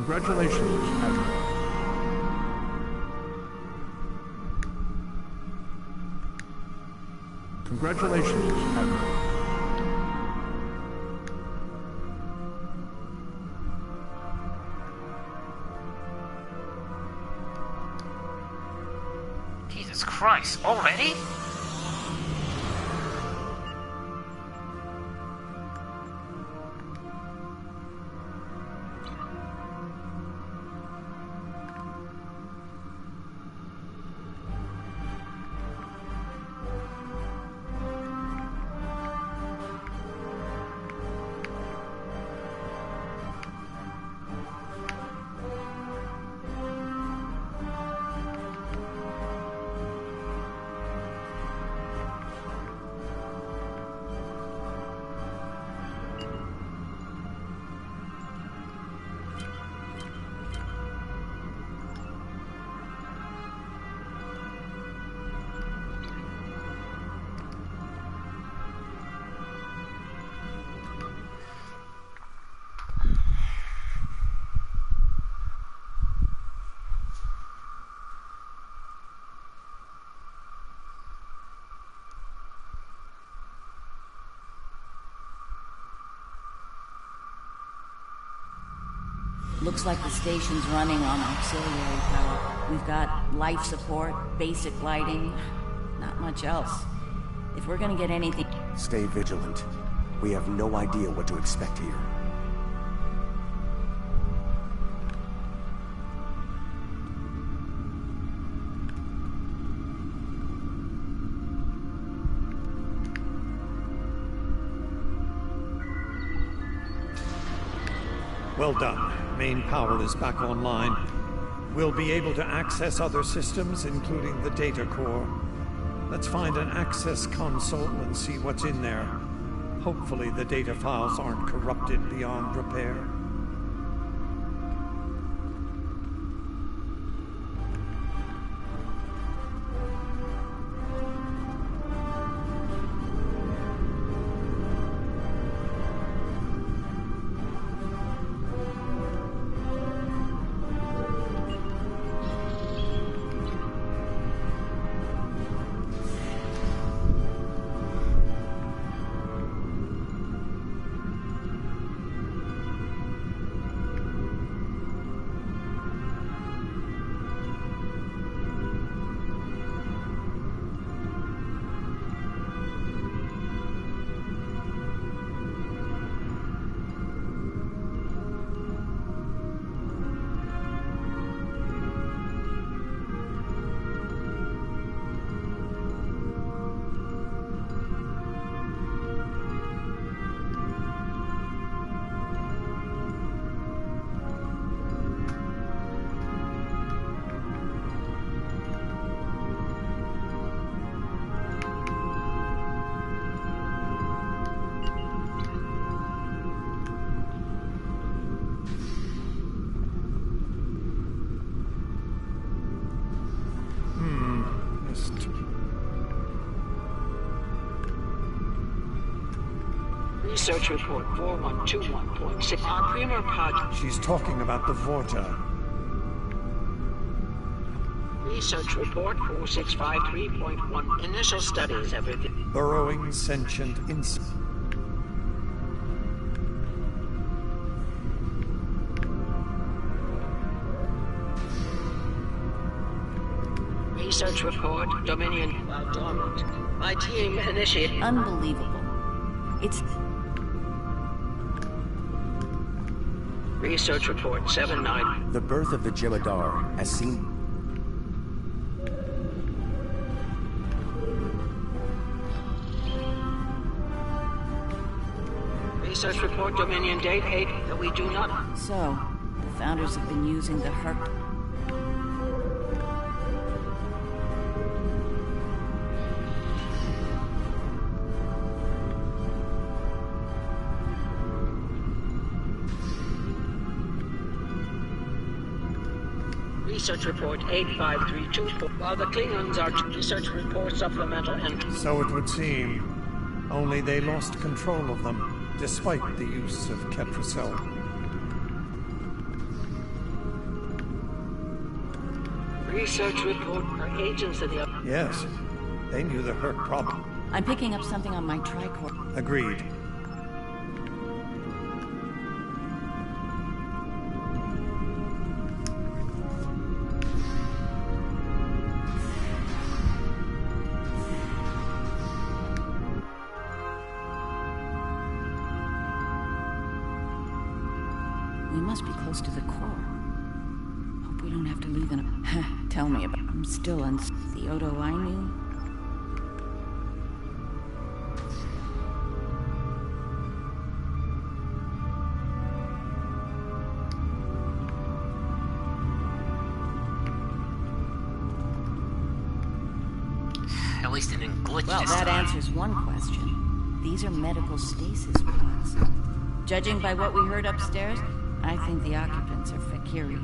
Congratulations, Admiral. Congratulations, Admiral. Jesus Christ, already? Looks like the station's running on auxiliary power. We've got life support, basic lighting, not much else. If we're gonna get anything... Stay vigilant. We have no idea what to expect here. Well done. Main power is back online. We'll be able to access other systems, including the data core. Let's find an access console and see what's in there. Hopefully the data files aren't corrupted beyond repair. Research report 4121.6. Our Creamer project. She's talking about the Vorta. Research report 4653.1. Initial studies have revealed. Burrowing sentient insect. Research report Dominion while dormant. My team initiated. Unbelievable. It's... Research report 79. The birth of the Jemadar, as seen... Research report Dominion date 8 that we do not... So, the founders have been using the Herc... Research report 85324. While the Klingons are research report supplemental entry. So it would seem. Only they lost control of them, despite the use of Ketracel. Research report our agents of the... Yes, they knew the Herc problem. I'm picking up something on my tricorder. Agreed. We must be close to the core. Hope we don't have to leave in a... Tell me about... I'm still the Odo I knew? At least it didn't glitch Well, this that time. answers one question. These are medical stasis pods. Judging by what we heard upstairs, I think the occupants are Fakiri.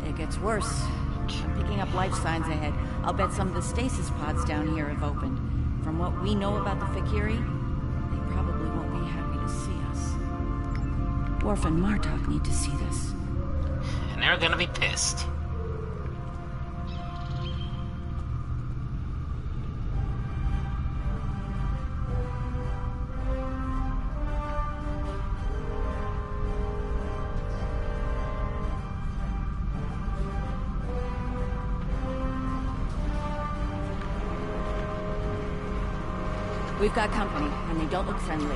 It gets worse. I'm picking up life signs ahead. I'll bet some of the stasis pods down here have opened. From what we know about the Fakiri, they probably won't be happy to see us. Worf and Martok need to see this. And they're gonna be pissed. We've got company, and they don't look friendly.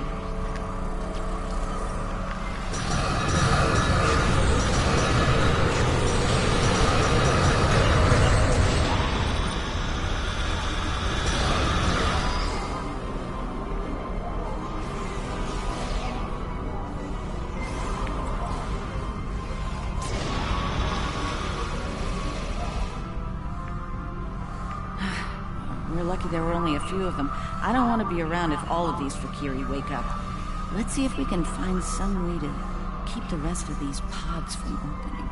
We're lucky there were only a few of them. I don't want to be around if all of these Fakiri wake up. Let's see if we can find some way to keep the rest of these pods from opening.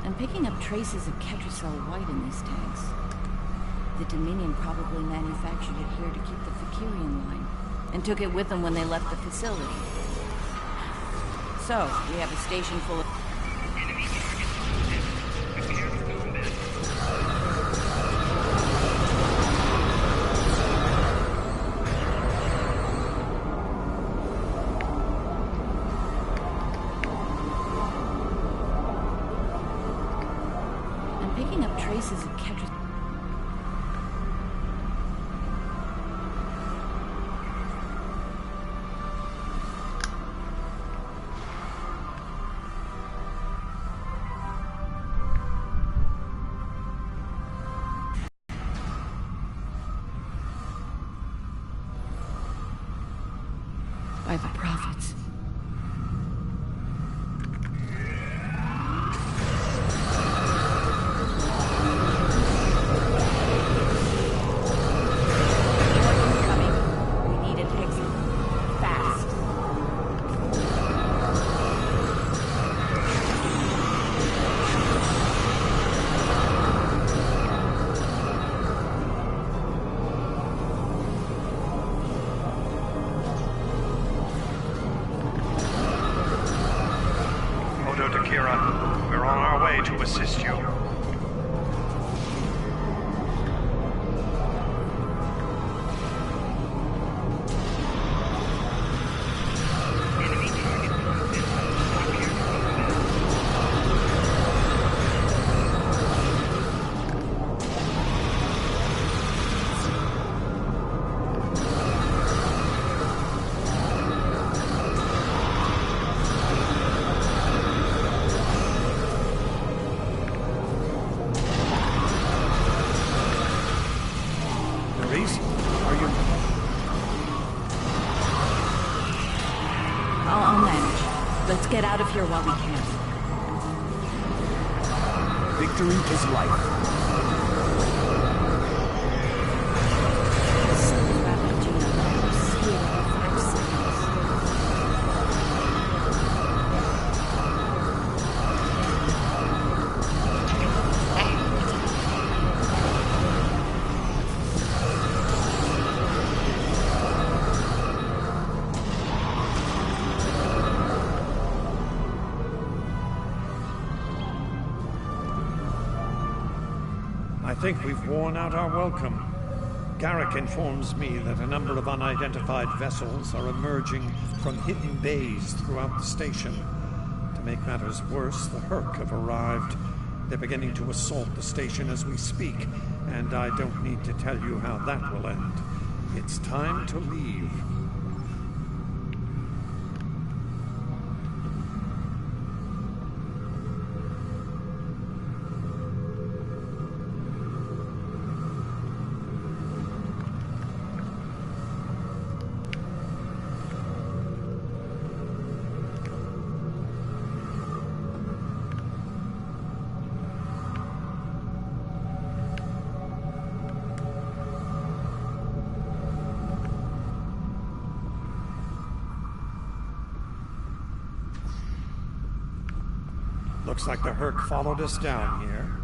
I'm picking up traces of Ketracel White in these tanks. The Dominion probably manufactured it here to keep the Fakiri in line, and took it with them when they left the facility. So, we have a station full of... Picking up traces of Ketra. By the prophets. We're on our way to assist you. I'll manage. Let's get out of here while we can. Victory is life. Something about that genome. See it every 5 seconds. I think we've worn out our welcome. Garrick informs me that a number of unidentified vessels are emerging from hidden bays throughout the station. To make matters worse, the Herc have arrived. They're beginning to assault the station as we speak, and I don't need to tell you how that will end. It's time to leave. Looks like the Herc followed us down here.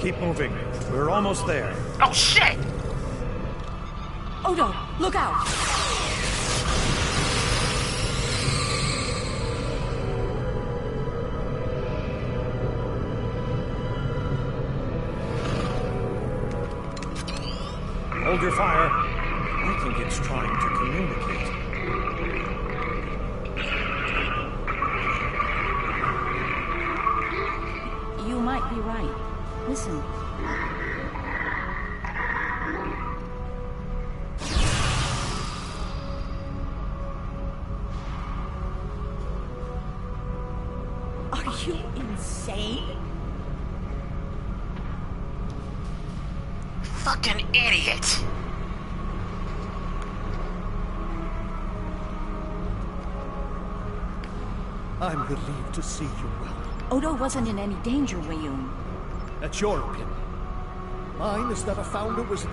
Keep moving. We're almost there. Oh, shit! Odo, look out! Hold your fire. I think it's trying to communicate. You might be right. Listen. Are you insane? Fucking idiot! I'm relieved to see you well. Odo wasn't in any danger, Wayun. That's your opinion. Mine is that a founder was...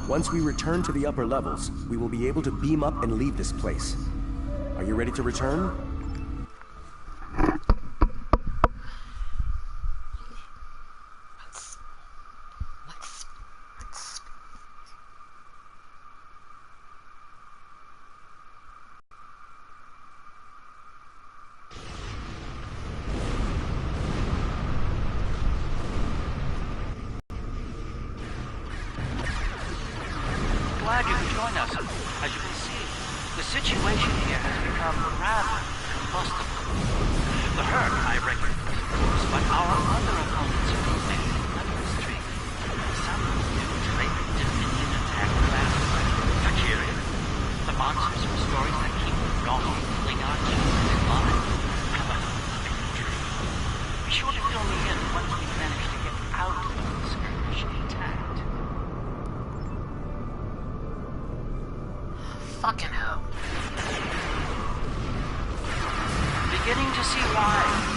Once we return to the upper levels, we will be able to beam up and leave this place. Are you ready to return? Glad you could join us. As you can see, the situation here has become rather combustible. The herd, I reckon, but our other opponents remain unrestrained. Some new trained Dominion attack classified Fakiri, the monsters from stories that keep wrong Klingon humans in line. Have a dream. Be sure to fill me in once we manage to get out of this skirmish intact. Fucking hell. Beginning to see why.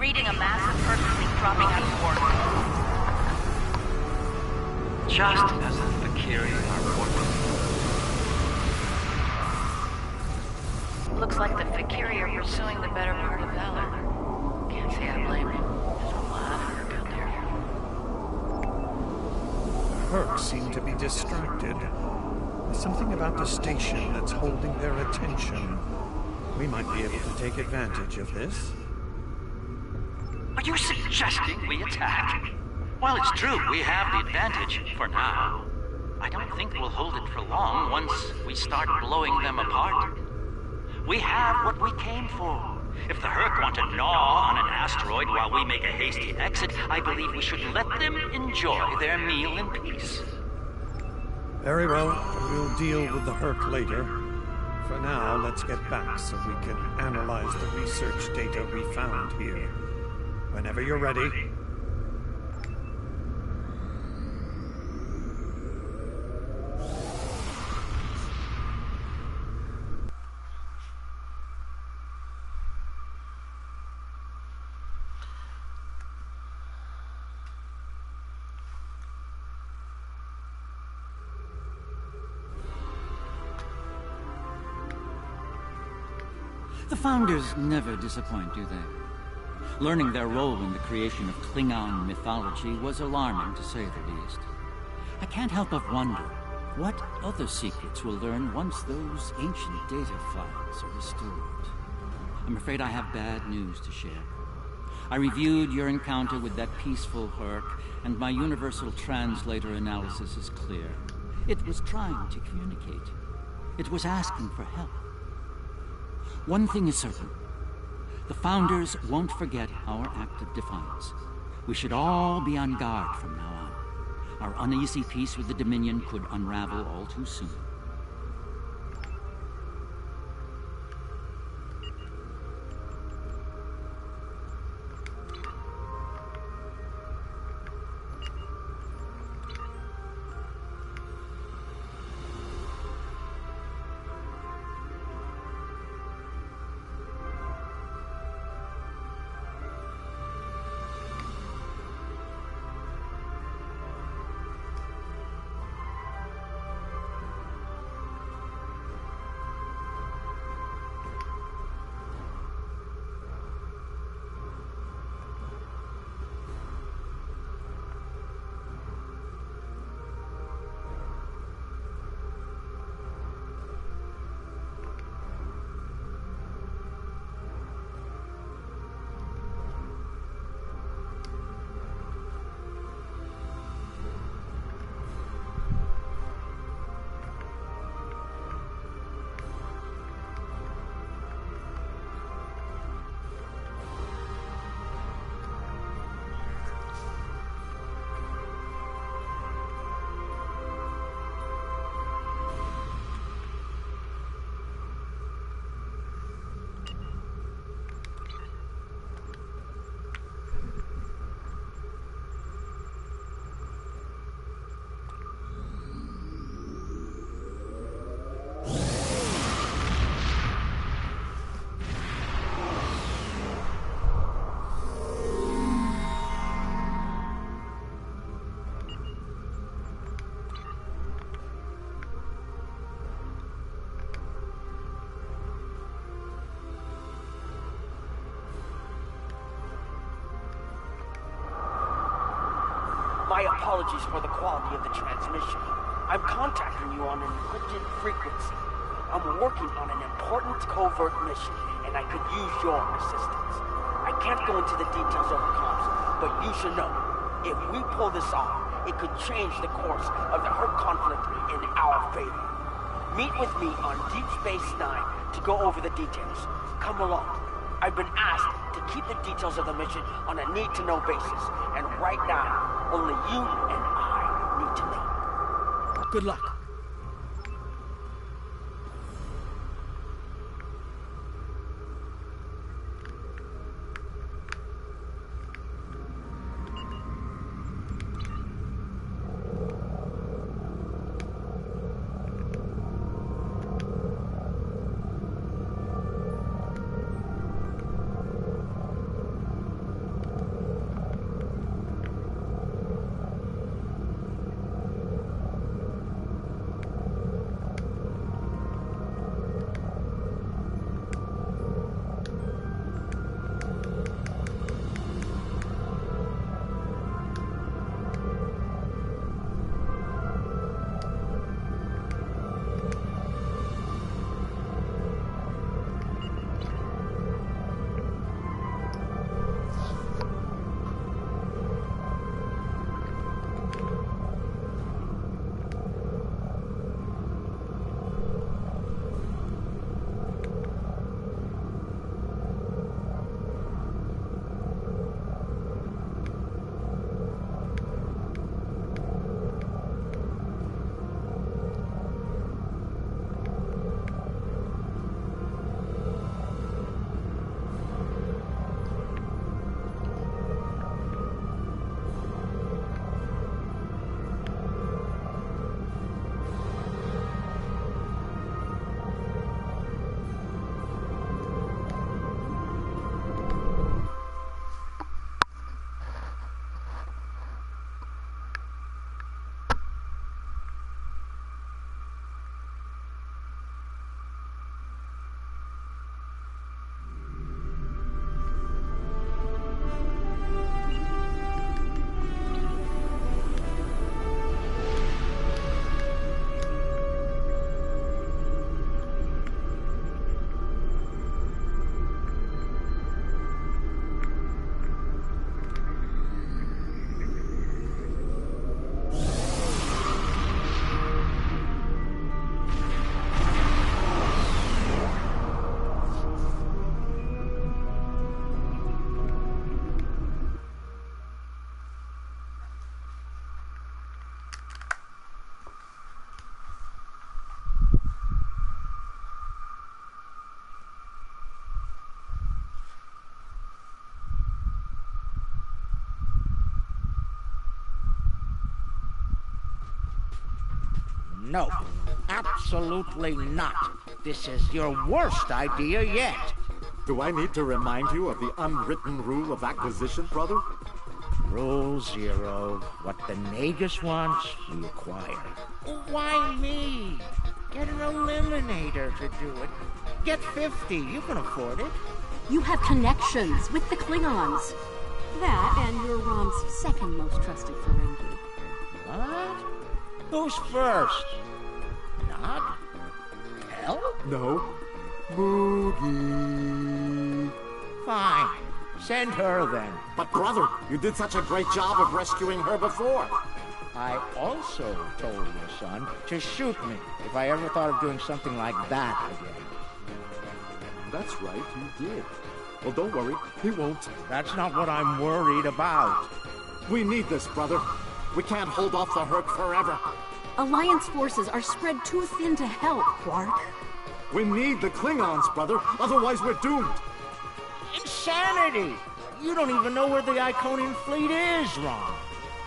reading a massive Herc fleet dropping out of orbit. Just as the Fakiri are warning. Looks like the Fakiri are pursuing the better part of Valor. Can't say I blame them. There's a lot of Herc out there. Herc seem to be distracted. There's something about the station that's holding their attention. We might be able to take advantage of this. Are you suggesting we attack? Well, it's true, we have the advantage, for now. I don't think we'll hold it for long once we start blowing them apart. We have what we came for. If the Herc want to gnaw on an asteroid while we make a hasty exit, I believe we should let them enjoy their meal in peace. Very well, we'll deal with the Herc later. For now, let's get back so we can analyze the research data we found here. Whenever you're ready. The Founders never disappoint, do they? Learning their role in the creation of Klingon mythology was alarming, to say the least. I can't help but wonder what other secrets we'll learn once those ancient data files are restored. I'm afraid I have bad news to share. I reviewed your encounter with that peaceful Herc, and my universal translator analysis is clear. It was trying to communicate. It was asking for help. One thing is certain. The Founders won't forget our act of defiance. We should all be on guard from now on. Our uneasy peace with the Dominion could unravel all too soon. My apologies for the quality of the transmission. I'm contacting you on an encrypted frequency. I'm working on an important covert mission, and I could use your assistance. I can't go into the details over comms, but you should know, if we pull this off, it could change the course of the Herc conflict in our favor. Meet with me on Deep Space Nine to go over the details. Come along. I've been asked to keep the details of the mission on a need-to-know basis, and right now, only you and I need to know. Good luck. No, absolutely not. This is your worst idea yet. Do I need to remind you of the unwritten rule of acquisition, brother? Rule 0. What the Nagus wants, we acquire. Why me? Get an eliminator to do it. Get 50. You can afford it. You have connections with the Klingons. That and you're Rom's second most trusted Ferengi. What? Who's first? Not? Hell? No. Boogie. Fine. Send her then. But brother, you did such a great job of rescuing her before. I also told your son to shoot me if I ever thought of doing something like that again. That's right, you did. Well, don't worry, he won't. That's not what I'm worried about. We need this, brother. We can't hold off the Herc forever. Alliance forces are spread too thin to help, Quark. We need the Klingons, brother. Otherwise, we're doomed. Insanity! You don't even know where the Iconian fleet is, Ron.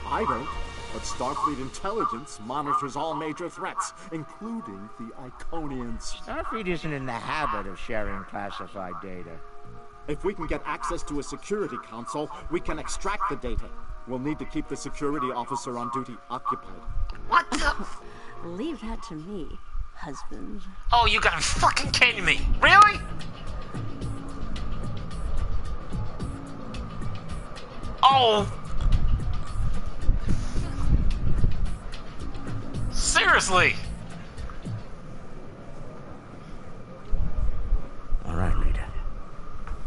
I don't. But Starfleet intelligence monitors all major threats, including the Iconians. Starfleet isn't in the habit of sharing classified data. If we can get access to a security console, we can extract the data. We'll need to keep the security officer on duty occupied. What the? Leave that to me, husband. Oh, you gotta fucking kidding me. Really? Oh. Seriously? All right, leader.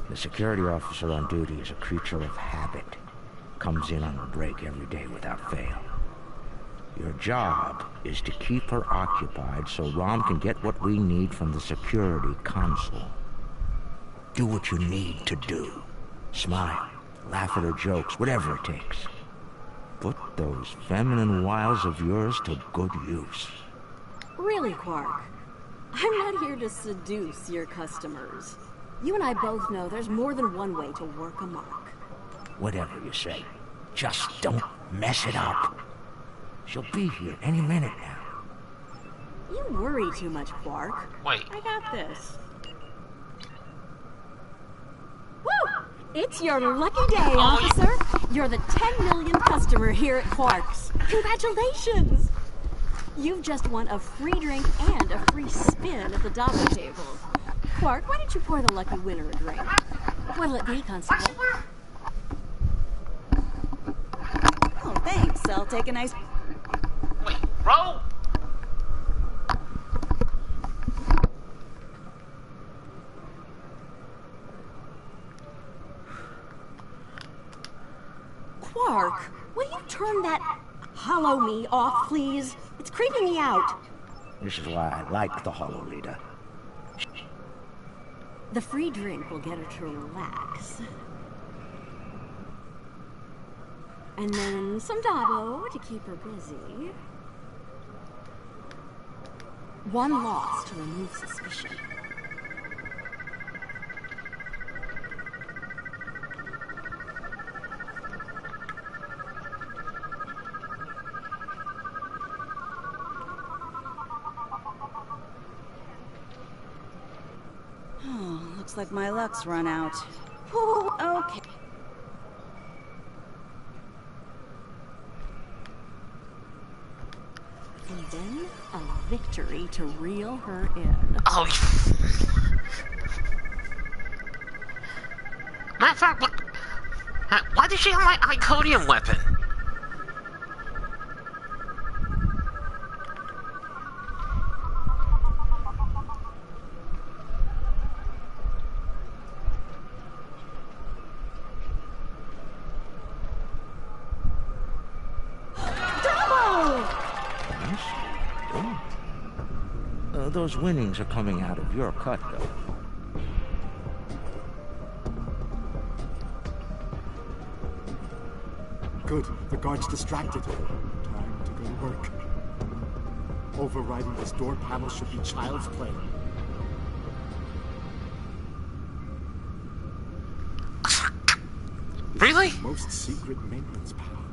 The security officer on duty is a creature of habit. Comes in on a break every day without fail. Your job is to keep her occupied so Rom can get what we need from the security console. Do what you need to do. Smile, laugh at her jokes, whatever it takes. Put those feminine wiles of yours to good use. Really, Quark? I'm not here to seduce your customers. You and I both know there's more than one way to work amok. Whatever you say, just don't mess it up. She'll be here any minute now. You worry too much, Quark. Wait. I got this. Woo! It's your lucky day, officer. You're the 10 millionth customer here at Quark's. Congratulations! You've just won a free drink and a free spin at the Dabo table. Quark, why don't you pour the lucky winner a drink? What'll it be, Constable? Oh, thanks. I'll take a nice... Wait, roll? Quark, will you turn that hollow me off, please? It's creeping me out. This is why I like the Hollow Leader. The free drink will get her to relax. And then some Dabo to keep her busy. One loss to remove suspicion. Oh, looks like my luck's run out. Whew, okay. And then a victory to reel her in. Oh. Matter of fact, why did she have my Iconium weapon? Those winnings are coming out of your cut, though. Good. The guard's distracted. Time to go to work. Overriding this door panel should be child's play. Really? Most secret maintenance power.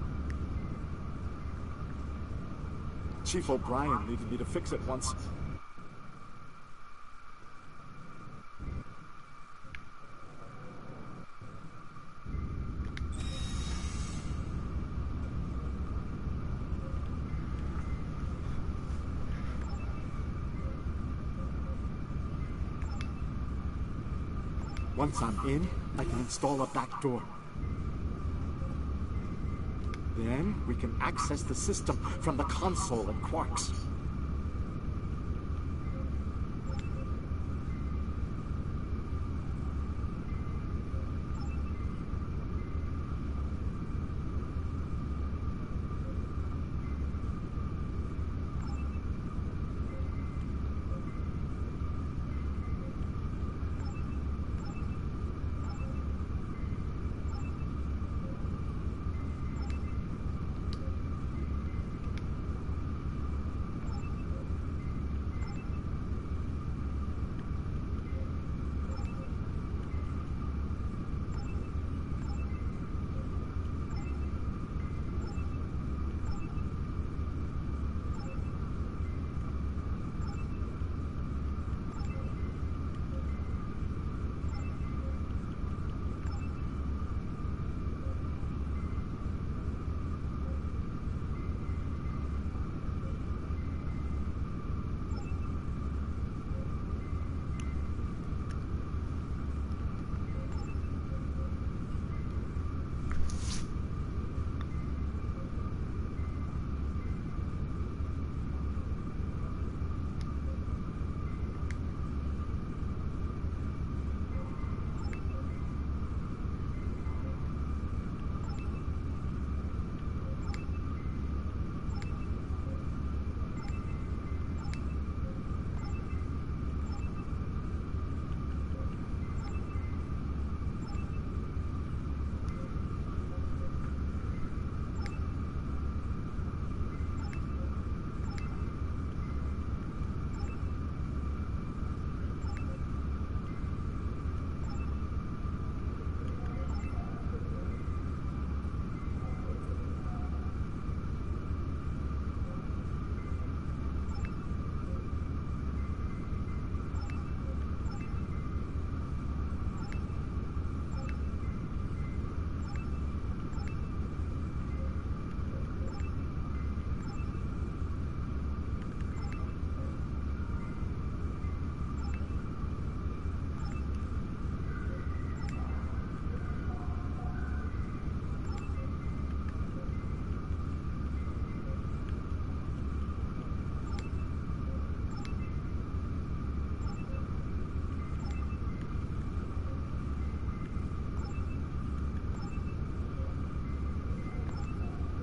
Chief O'Brien needed me to fix it once. Once I'm in, I can install a back door. Then we can access the system from the console at Quarks.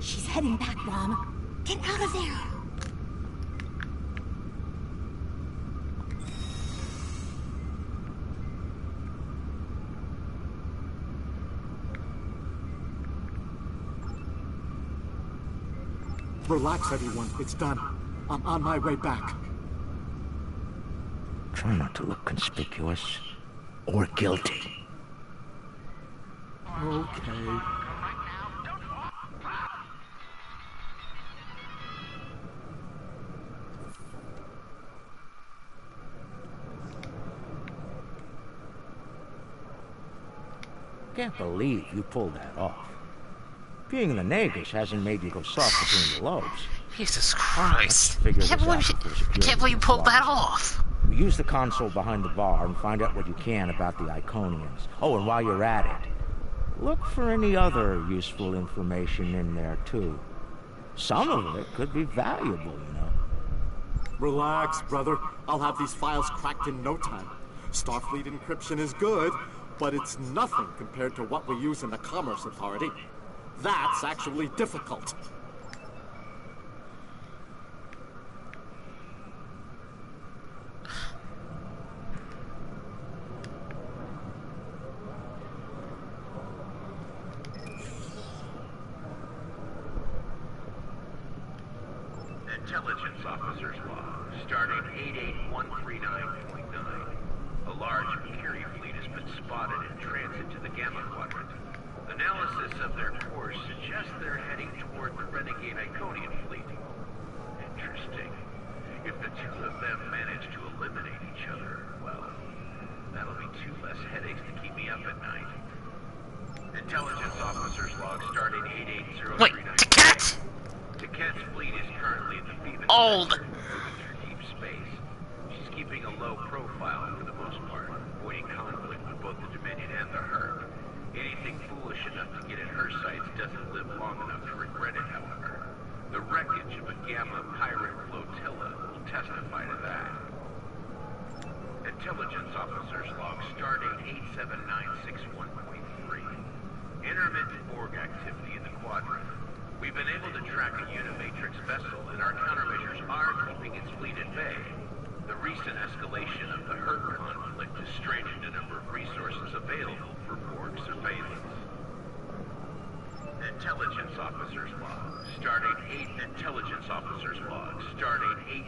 She's heading back, Rom. Get out of there! Relax, everyone. It's done. I'm on my way back. Try not to look conspicuous or guilty. Okay. Can't believe you pulled that off. Being the Nagus hasn't made you go soft between the lobes. Jesus Christ. Figure Can't believe you pulled that off. Use the console behind the bar and find out what you can about the Iconians. Oh, and while you're at it, look for any other useful information in there, too. Some of it could be valuable, you know. Relax, brother. I'll have these files cracked in no time. Starfleet encryption is good, but it's nothing compared to what we use in the Commerce Authority. That's actually difficult. Intelligence Officer's Log, starting 88139.9. A large Curie fleet has been spotted in transit to the Gamma Quadrant. Analysis of their course suggests they're heading toward the renegade Iconian fleet. Interesting. them manage to eliminate each other, well, that'll be 2 less headaches to keep me up at night. Intelligence officer's log starting 88039. Wait, Taquette? Taquette's fleet is currently in the Phoenix Old. sector, moving through deep space. She's keeping a low profile for the most part, avoiding conflict with both the Dominion and the Herd. Anything foolish enough to get at her sights doesn't live long enough to regret it, however. The wreckage of a Gamma pirate flotilla will testify to that. Intelligence officer's log stardate 87961.3. Intermittent Borg activity in the Quadrant. We've been able to track a Unimatrix vessel, and our countermeasures are keeping its fleet at bay. The recent escalation of the Herd conflict has stranded a number of resources available for Borg surveillance. Intelligence officer's log. Stardate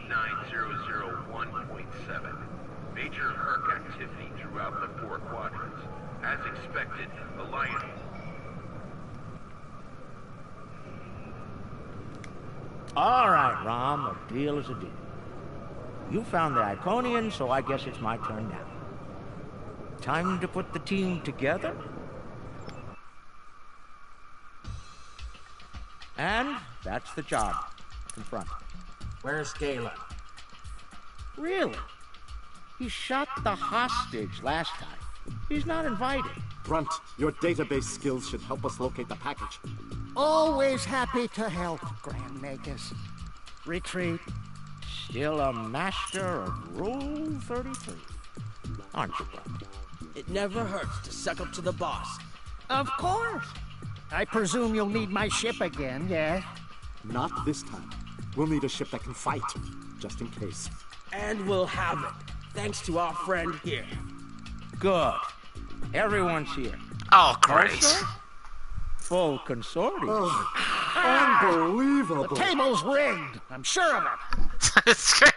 89001.7. Major Herc activity throughout the 4 quadrants. As expected, Alliance... All right, Rom, a deal is a deal. You found the Iconian, so I guess it's my turn now. Time to put the team together? And that's the job. Confront. Where's Galen? Really? He shot the hostage last time. He's not invited. Grunt, your database skills should help us locate the package. Always happy to help, Grand Magus. Retreat. Still a master of Rule 33. Aren't you, Grunt? It never hurts to suck up to the boss. Of course. I presume you'll need my ship again, yeah? Not this time. We'll need a ship that can fight, just in case. And we'll have it, thanks to our friend here. Good. Everyone's here. Oh, great. Also, full consortium. Oh, unbelievable. The table's rigged. I'm sure of it. It's great.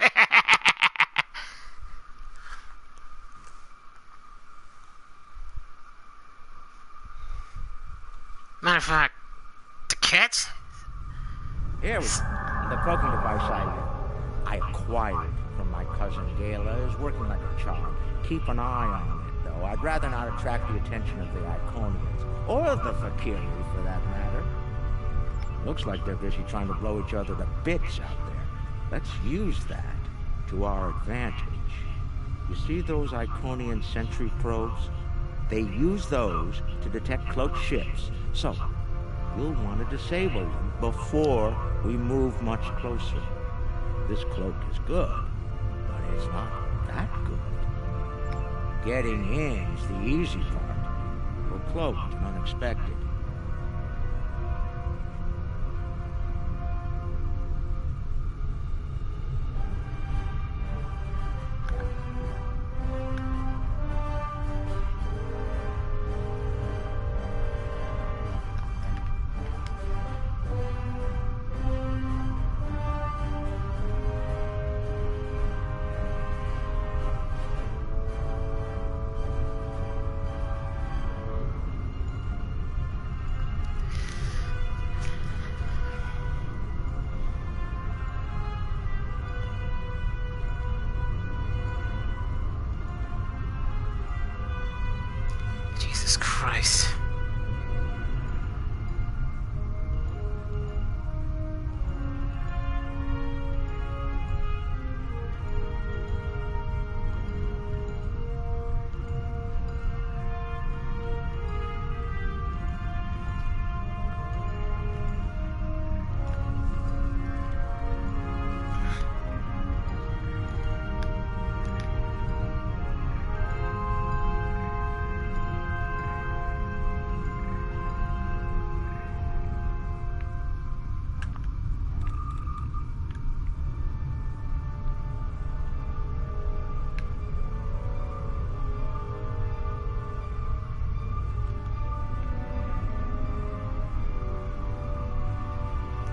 Matter of fact, the cat? Here we go. The cloaking device I acquired from my cousin Gala is working like a charm. Keep an eye on it, though. I'd rather not attract the attention of the Iconians, or the Fakiri, for that matter. Looks like they're busy trying to blow each other to bits out there. Let's use that to our advantage. You see those Iconian sentry probes? They use those to detect cloaked ships, so you'll want to disable them before we move much closer. This cloak is good, but it's not that good. Getting in is the easy part. We're cloaked and unexpected. Jesus Christ.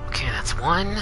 Okay, that's one.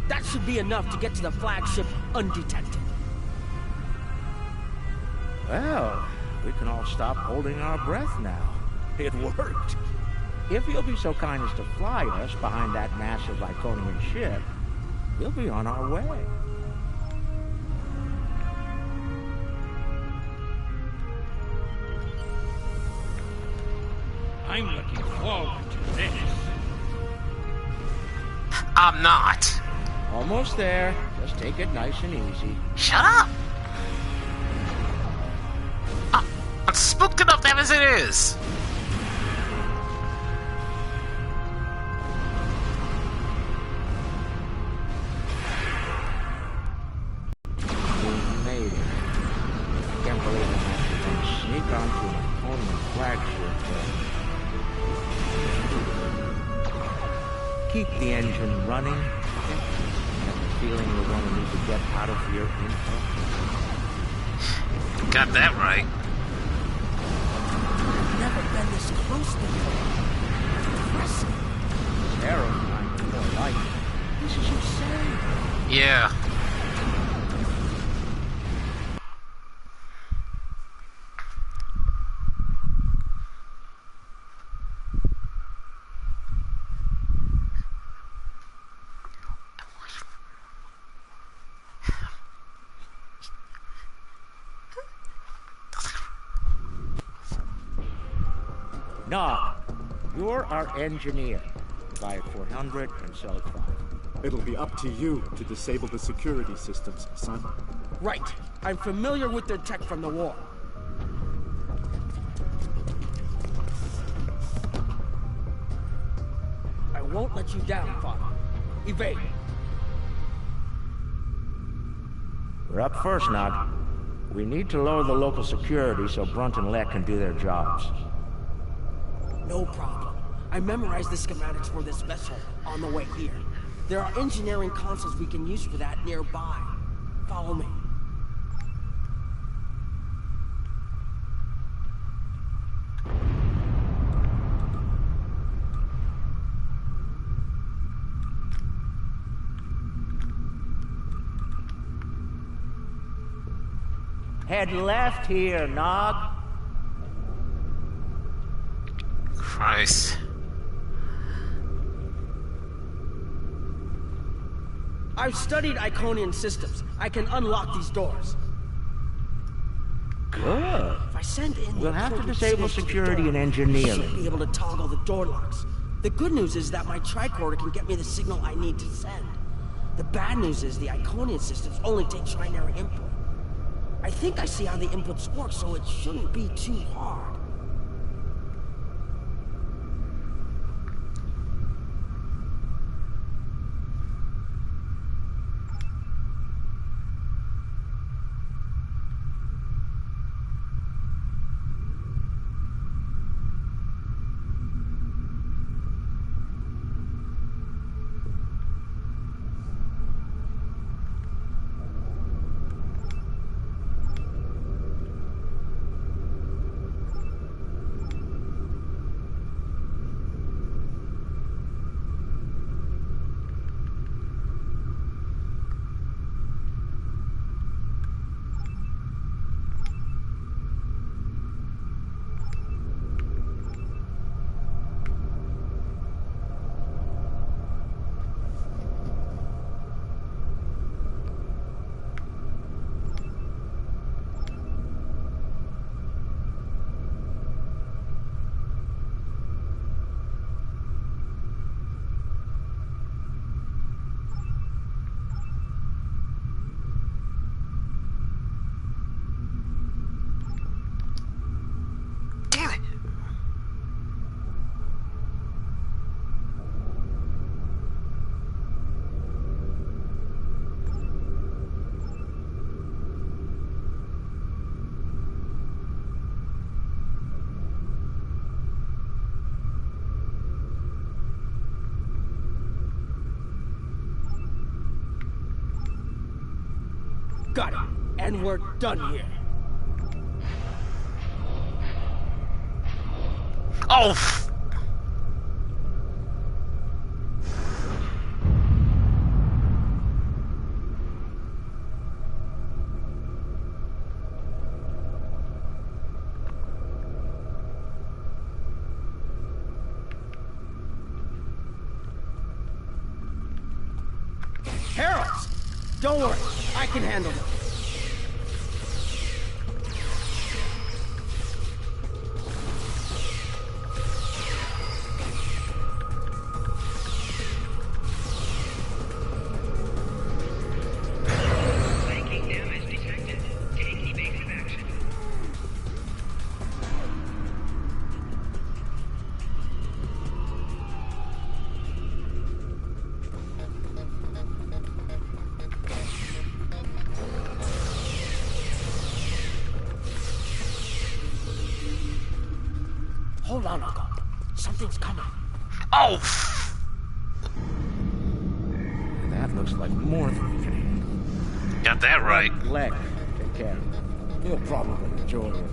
That should be enough to get to the flagship undetected. Well, we can all stop holding our breath now. It worked. If you'll be so kind as to fly us behind that massive Iconian ship, we'll be on our way. I'm looking forward to this. I'm not. Almost there. Just take it nice and easy. Shut up! I'm spooked enough as it is. We made it. I can't believe I managed to sneak onto an Iconian flagship. Keep the engine running. Have the feeling we're going to need to get out of here in Got that right. Never been this close before. Impressive. terrifying, more like it. This is insane. Yeah. No, you're our engineer. Buy it 400 and sell it 5. It'll be up to you to disable the security systems, son. Right. I'm familiar with their tech from the war. I won't let you down, Father. Evade. We're up first, Nog. We need to lower the local security so Brunt and Lek can do their jobs. No problem. I memorized the schematics for this vessel on the way here. There are engineering consoles we can use for that nearby. Follow me. Head left here, Nog. Christ. I've studied Iconian systems. I can unlock these doors. Good. If I send in We'll have to appropriate disable signals to the security door, and I should engineering. be able to toggle the door locks. The good news is that my tricorder can get me the signal I need to send. The bad news is the Iconian systems only take trinary input. I think I see how the inputs work, so it shouldn't be too hard. Got it. And we're done here. Oh! Don't worry, I can handle it. Hold on, Uncle. Something's coming. Oh! That looks like more than we can handle. Got that right. Let take care of it. He'll probably enjoy it.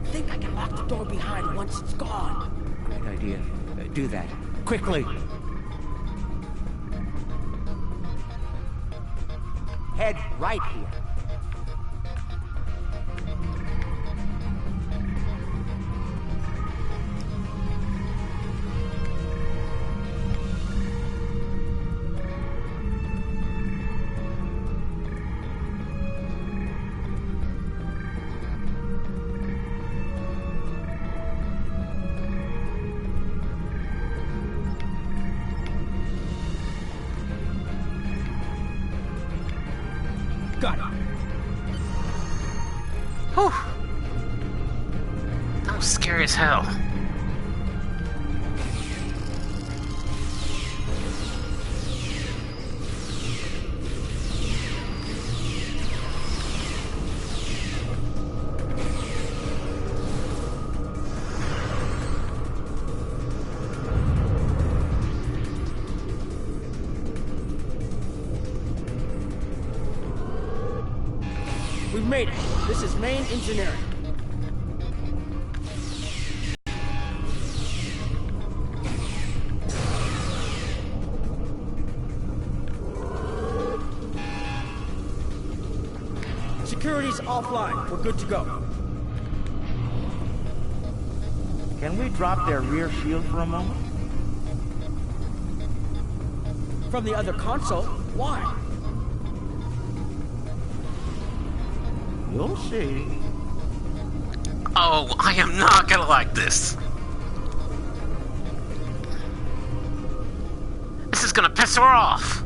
I think I can lock the door behind once it's gone. Great idea. Do that. Quickly! Head right here. Got it. Whew. That was scary as hell. We've made it. This is main engineering. Security's offline. We're good to go. Can we drop their rear shield for a moment? From the other console? Why? You'll see. Oh, I am not gonna like this. This is gonna piss her off.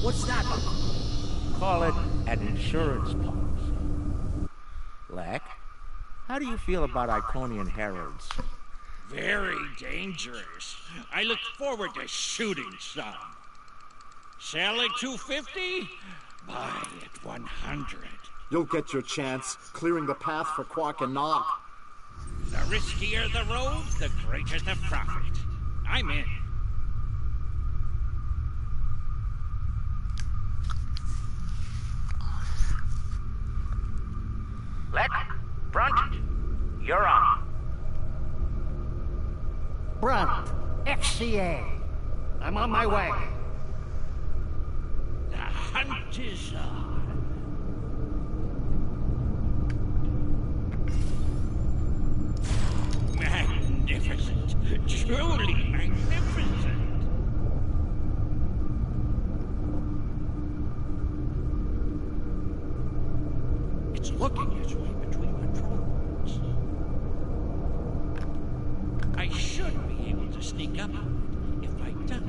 What's that, Uncle? Call it an insurance policy. Lek, how do you feel about Iconian heralds? Very dangerous. I look forward to shooting some. Sell at 250? Buy at 100. You'll get your chance, clearing the path for Quark and Nog. The riskier the road, the greater the profit. I'm in. Lek, front, you're on. Brunt, FCA. I'm on my way. The hunt is on. Magnificent. Truly magnificent. It's looking its way between control rooms. I should be able to sneak up on it if I don't.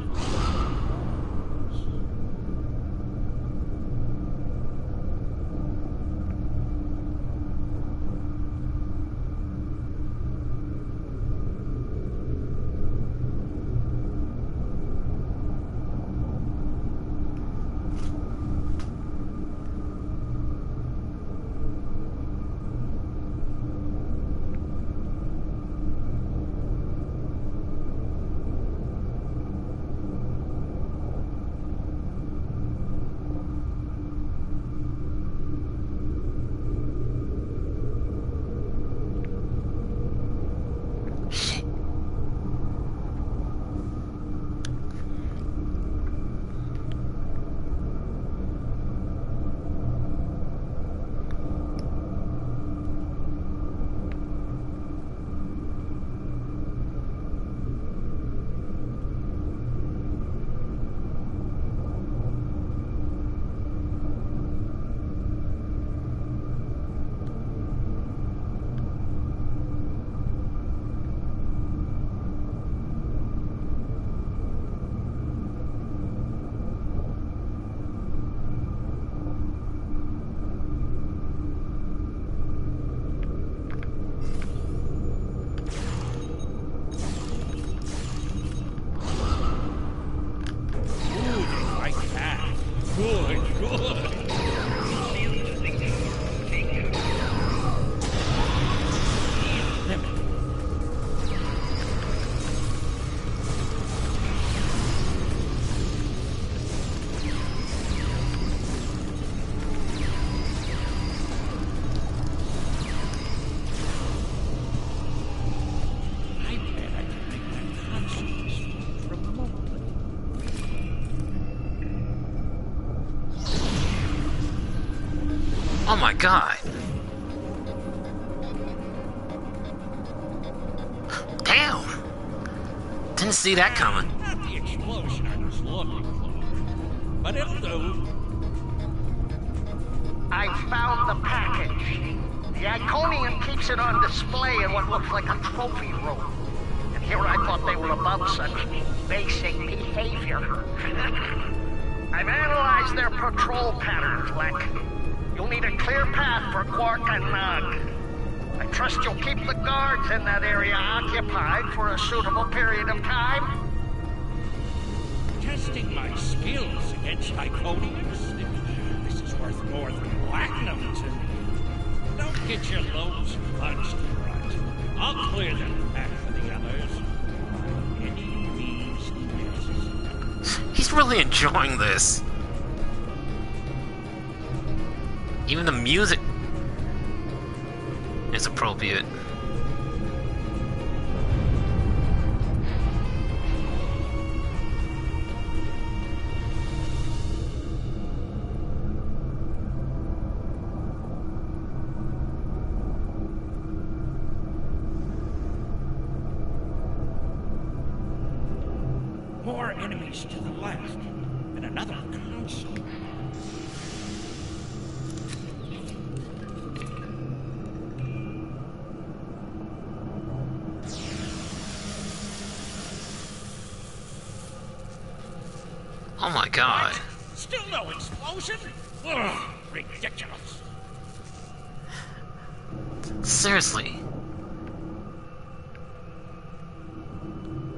Oh my god. Damn. Didn't see that coming. Not the explosion I was looking for, but it'll do. I found the package. The Iconian keeps it on display in what looks like a trophy room. And here I thought they were above such basic behavior. I've analyzed their patrol patterns, Lek. You'll need a clear path for Quark and Nog. I trust you'll keep the guards in that area occupied for a suitable period of time. Testing my skills against Iconians. This is worth more than platinum to me. Don't get your loads punched right. I'll clear them back for the others. By any means necessary. He's really enjoying this. Even the music is appropriate. More enemies to the left, and another console. Oh my god. What? Still no explosion? Ugh, ridiculous. Seriously.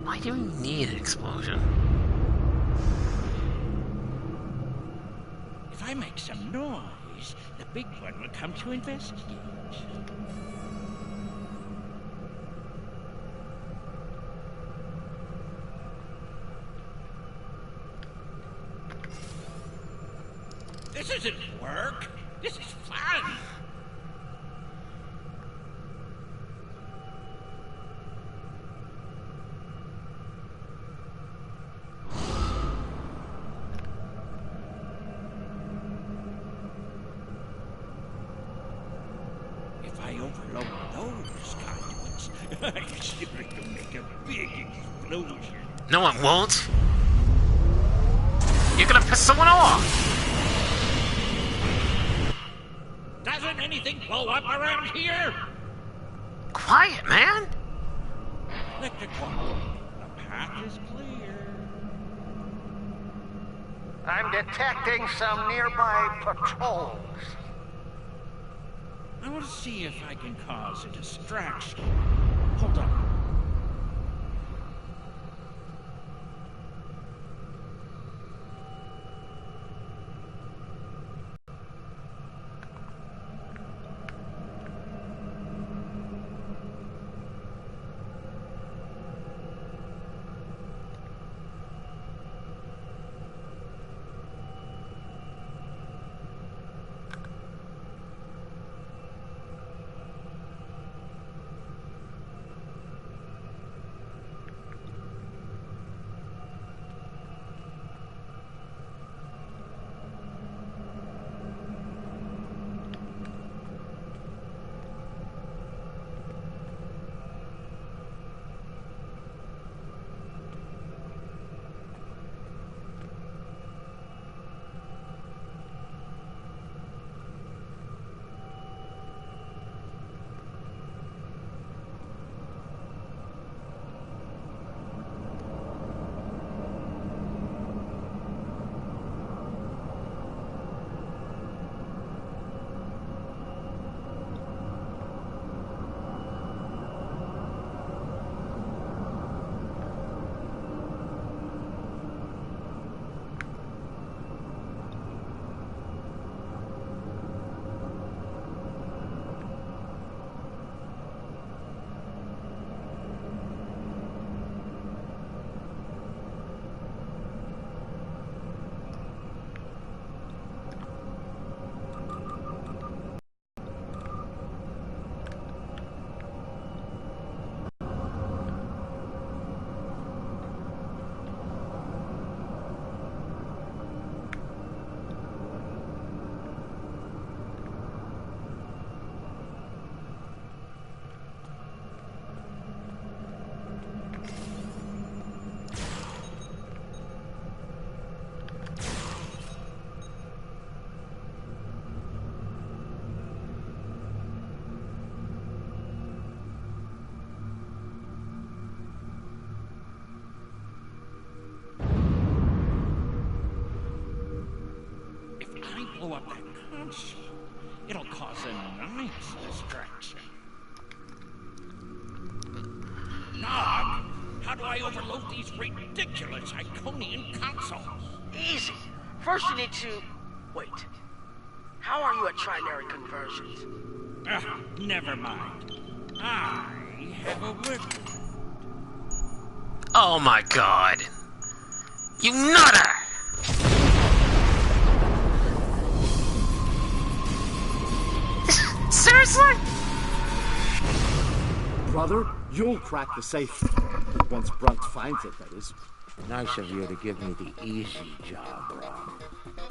Why do you need an explosion? If I make some noise, the big one will come to investigate. This isn't work. This is fun. If I overload those conduits, I'm sure it'll make a big explosion. No, it won't. You're gonna piss someone off. Doesn't anything blow up around here? Quiet, man. Victor Quadrant, the path is clear. I'm detecting some nearby patrols. I want to see if I can cause a distraction. Hold on. blow up that console. It'll cause a nice distraction. Nog, how do I overload these ridiculous Iconian consoles? Easy. First you need to... Wait. How are you at trinary conversions? Never mind. I have a workaround. Oh my god. You nutter! Seriously? Brother, you'll crack the safe. Once Brunt finds it, that is. Nice of you to give me the easy job, Ron.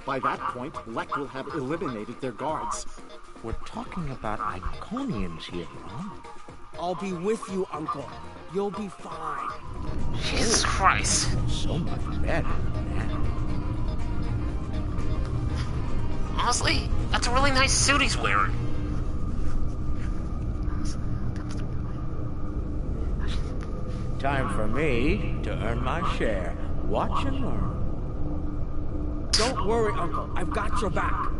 By that point, Lek will have eliminated their guards. We're talking about Iconians here, Ron. I'll be with you, Uncle. You'll be fine. Jesus Christ. So much better than that. Honestly, that's a really nice suit he's wearing. Time for me to earn my share. Watch and learn. Don't worry, Uncle. I've got your back.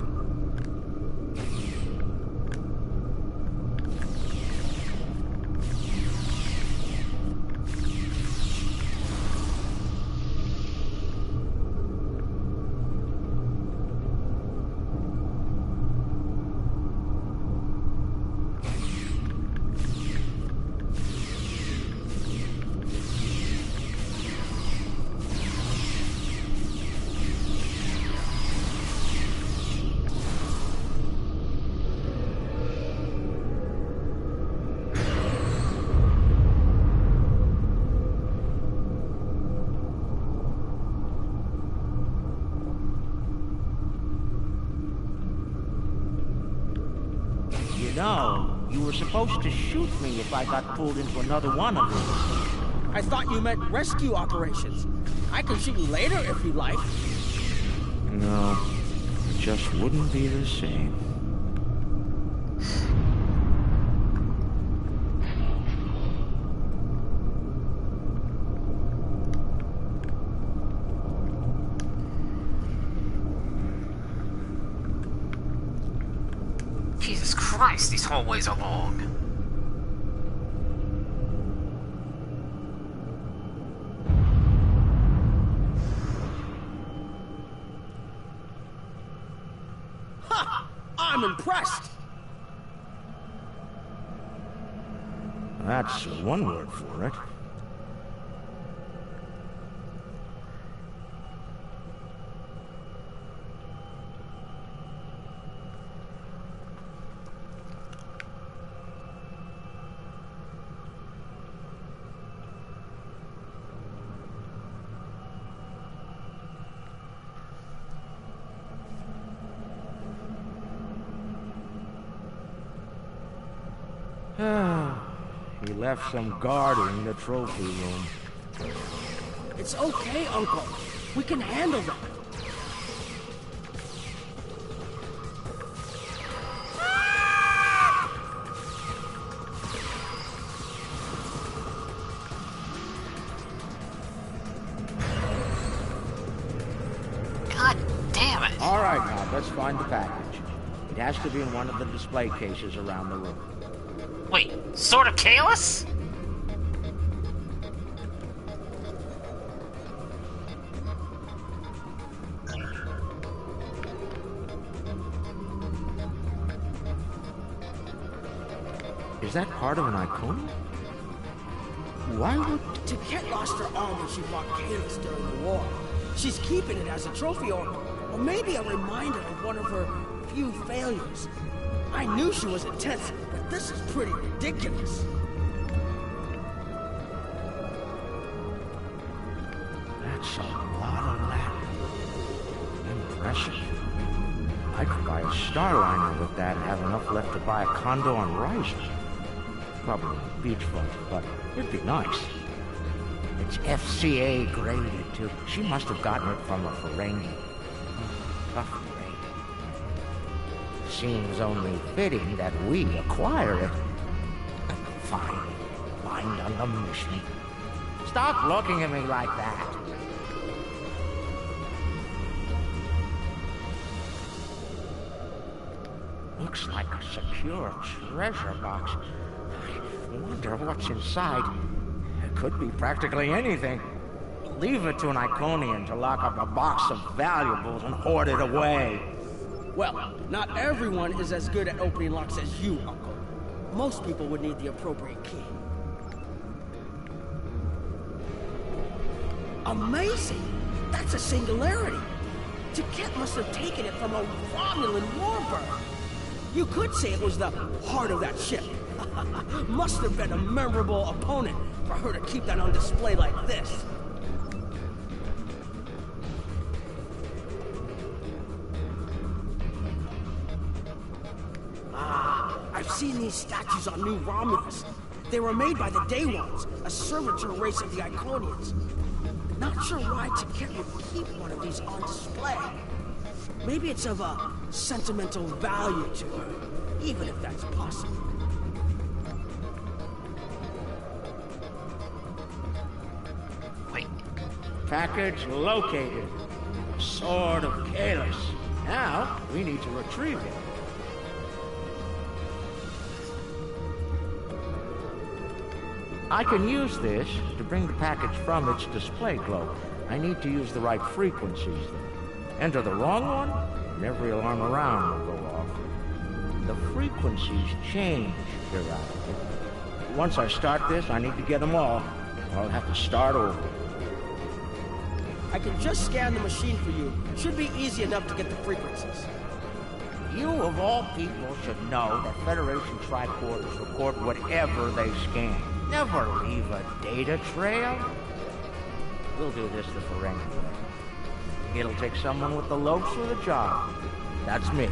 No, you were supposed to shoot me if I got pulled into another one of these. I thought you meant rescue operations. I can shoot you later if you like. No, it just wouldn't be the same. Jesus Christ, these hallways are long. Ha! I'm impressed! That's one word for it. He left some guarding the trophy room. It's okay, Uncle. We can handle them. God damn it. All right, now, let's find the package. It has to be in one of the display cases around the room. Wait, sort of careless? Is that part of an Iconian? Why would... Tiquette lost her arm when she fought Kalis during the war. She's keeping it as a trophy or maybe a reminder of one of her few failures. I knew she was intense, but this is pretty ridiculous. That's a lot of Latin. Impressive. I could buy a Starliner with that and have enough left to buy a condo on Rising. Probably beachfront, but it'd be nice. It's FCA graded, too. She must have gotten it from a Ferengi. Tough grade. Seems only fitting that we acquire it. Fine. Mind on the mission. Stop looking at me like that. Looks like a secure treasure box. I wonder what's inside. It could be practically anything. Leave it to an Iconian to lock up a box of valuables and hoard it away. Well, not everyone is as good at opening locks as you, Uncle. Most people would need the appropriate key. Amazing! That's a singularity! Taket must have taken it from a Romulan warbird. You could say it was the heart of that ship. Must have been a memorable opponent for her to keep that on display like this. I've seen these statues on New Romulus. They were made by the Day Ones, a servitor race of the Iconians. Not sure why Taket would keep one of these on display. Maybe it's of a sentimental value to her, even if that's possible. Wait. Package located. Sword of Kalis. Now, we need to retrieve it. I can use this to bring the package from its display globe. I need to use the right frequencies, though. Enter the wrong one, and every alarm around will go off. The frequencies change periodically. Once I start this, I need to get them all. I'll have to start over. I can just scan the machine for you. Should be easy enough to get the frequencies. You, of all people, should know that Federation tricorders record whatever they scan. Never leave a data trail. We'll do this the forensic way. It'll take someone with the lopes for the job. That's me.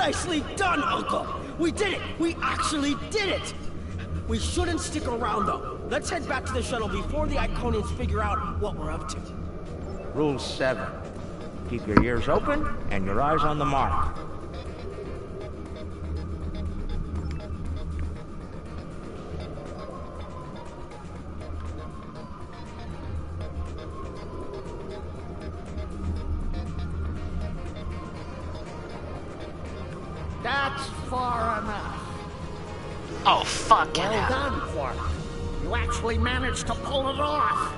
Nicely done, Uncle! We did it! We actually did it! We shouldn't stick around, though. Let's head back to the shuttle before the Iconians figure out what we're up to. Rule 7. Keep your ears open and your eyes on the mark. That's far enough. Oh, fuck it. Well done, Quark. You actually managed to pull it off.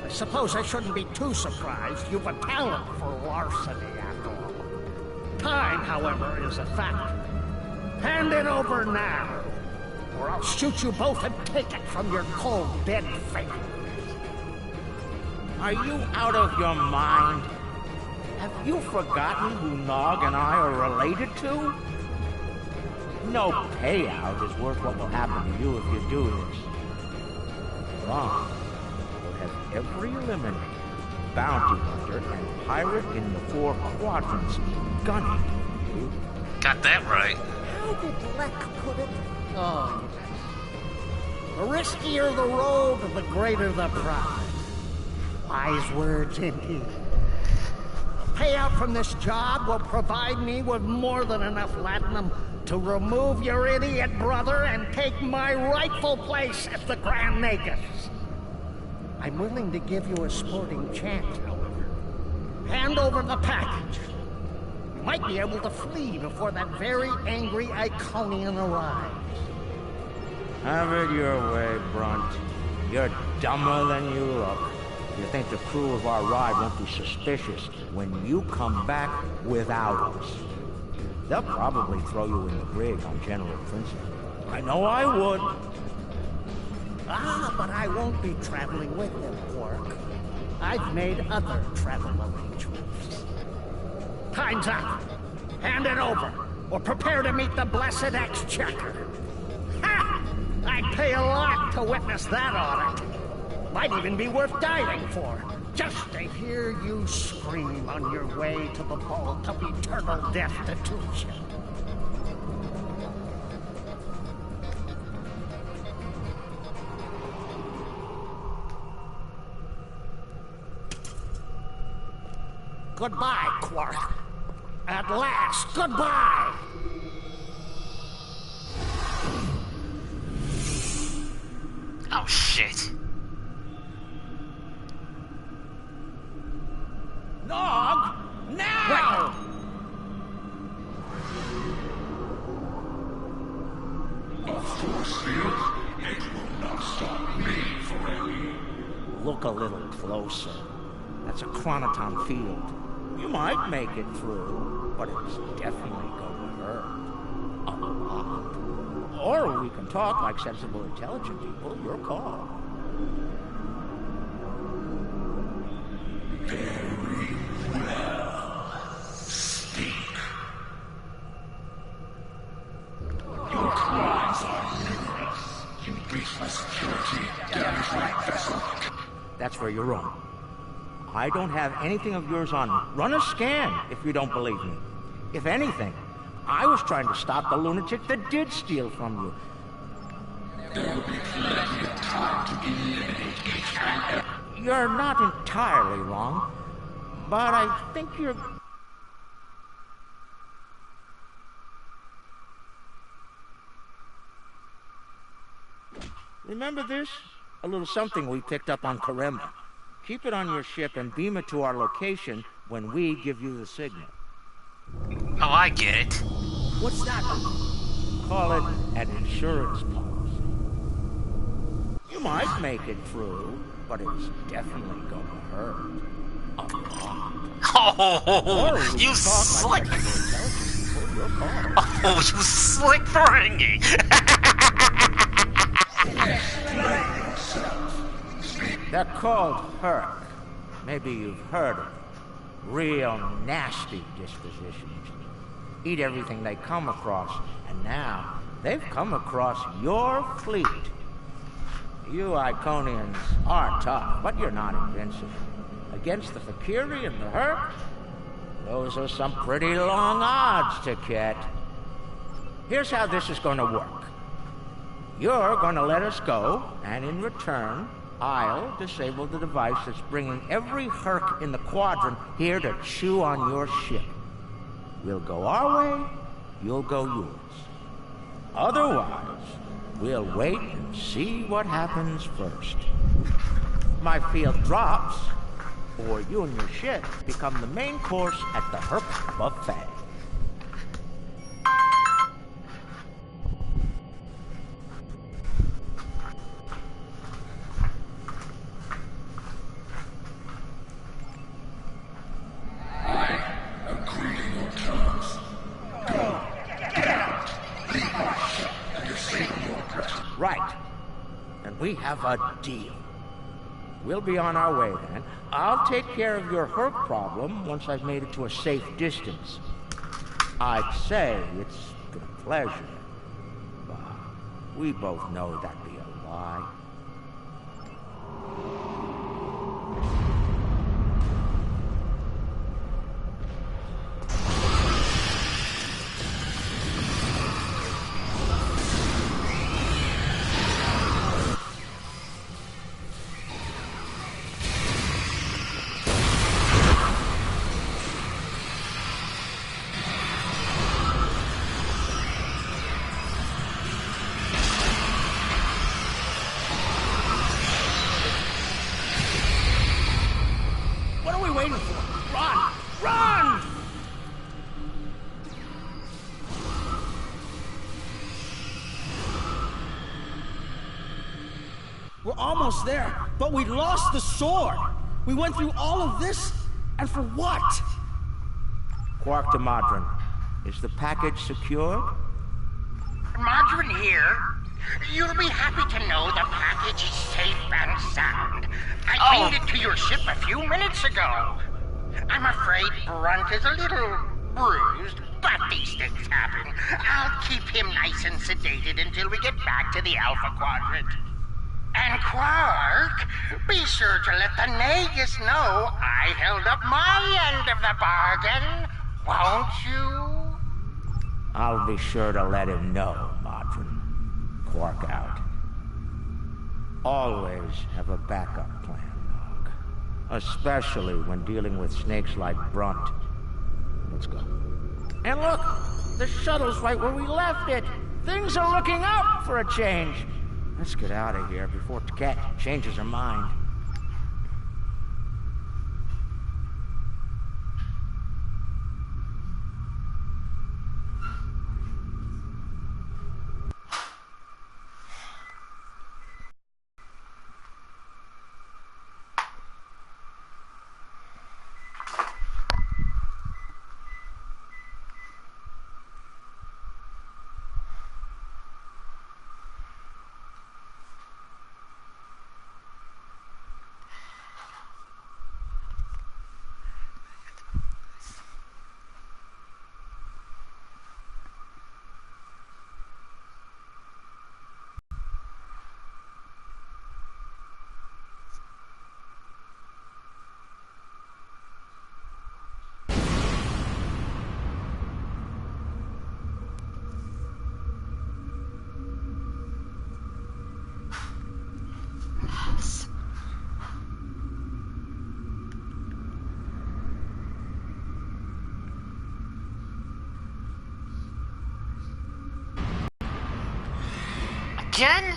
I suppose I shouldn't be too surprised. You've a talent for larceny, after all. Time, however, is a factor. Hand it over now, or I'll shoot you both and take it from your cold, dead fingers. Are you out of your mind? Have you forgotten who Nog and I are related to? No payout is worth what will happen to you if you do this. Ron will have every eliminated bounty hunter and pirate in the 4 quadrants gunning you. Got that right. How did Leck put it? Oh, yes. The riskier the road, the greater the prize. Wise words indeed. The payout from this job will provide me with more than enough latinum to remove your idiot brother and take my rightful place as the Grand Nagus. I'm willing to give you a sporting chance, however. Hand over the package. You might be able to flee before that very angry Iconian arrives. Have it your way, Brunt. You're dumber than you look. You think the crew of our ride won't be suspicious when you come back without us. They'll probably throw you in the brig on general principle. I know I would. Ah, but I won't be traveling with them, Quark. I've made other travel arrangements. Time's up. Hand it over, or prepare to meet the blessed exchequer. Ha! I'd pay a lot to witness that audit. Might even be worth diving for, just to hear you scream on your way to the vault of eternal destitution. Goodbye, Quark. At last, goodbye! Oh, shit. Nog! Now! Of course, Bill. It will not stop me forever. Look a little closer. That's a chronoton field. You might make it through, but it's definitely going to hurt. A lot. Or we can talk like sensible, intelligent people. Your call. Very well. Speak. Your crimes are numerous. You breach my security, damage my vessel. That's where you're wrong. I don't have anything of yours on me. Run a scan if you don't believe me. If anything, I was trying to stop the lunatic that did steal from you. There will be plenty of time to eliminate each and every. You're not entirely wrong, but I think you're... Remember this? A little something we picked up on Karema. Keep it on your ship and beam it to our location when we give you the signal. Oh, I get it. What's that? Call it an insurance policy. You might make it through, but it's definitely going to hurt. A lot. Oh, you slick! Oh, you slick Ferengi! They're called Herc. Maybe you've heard of them. Real nasty dispositions. Eat everything they come across, and now they've come across your fleet. You Iconians are tough, but you're not invincible. Against the Fakiri and the Herc, Those are some pretty long odds, Ticket. Here's how this is gonna work. You're gonna let us go, and in return, I'll disable the device that's bringing every Herc in the Quadrant here to chew on your ship. We'll go our way, you'll go yours. Otherwise, we'll wait and see what happens first. My field drops, or you and your ship become the main course at the Herc buffet. Right. And we have a deal. We'll be on our way then. I'll take care of your Herc problem once I've made it to a safe distance. I'd say it's been a pleasure, but we both know that'd be a lie. Waiting for? Run! Run! We're almost there, but we lost the sword. We went through all of this, and for what? Quark to Modron. Is the package secured? Modron here. You'll be happy to know the package is safe and sound. I pinged it to your ship a few minutes ago. I'm afraid Brunt is a little bruised, but these things happen. I'll keep him nice and sedated until we get back to the Alpha Quadrant. And Quark, be sure to let the Nagus know I held up my end of the bargain, won't you? I'll be sure to let him know, Modron. Quark out. Always have a backup plan, Nog. Especially when dealing with snakes like Brunt. Let's go. And look! The shuttle's right where we left it! Things are looking up for a change! Let's get out of here before Cat changes her mind. Again?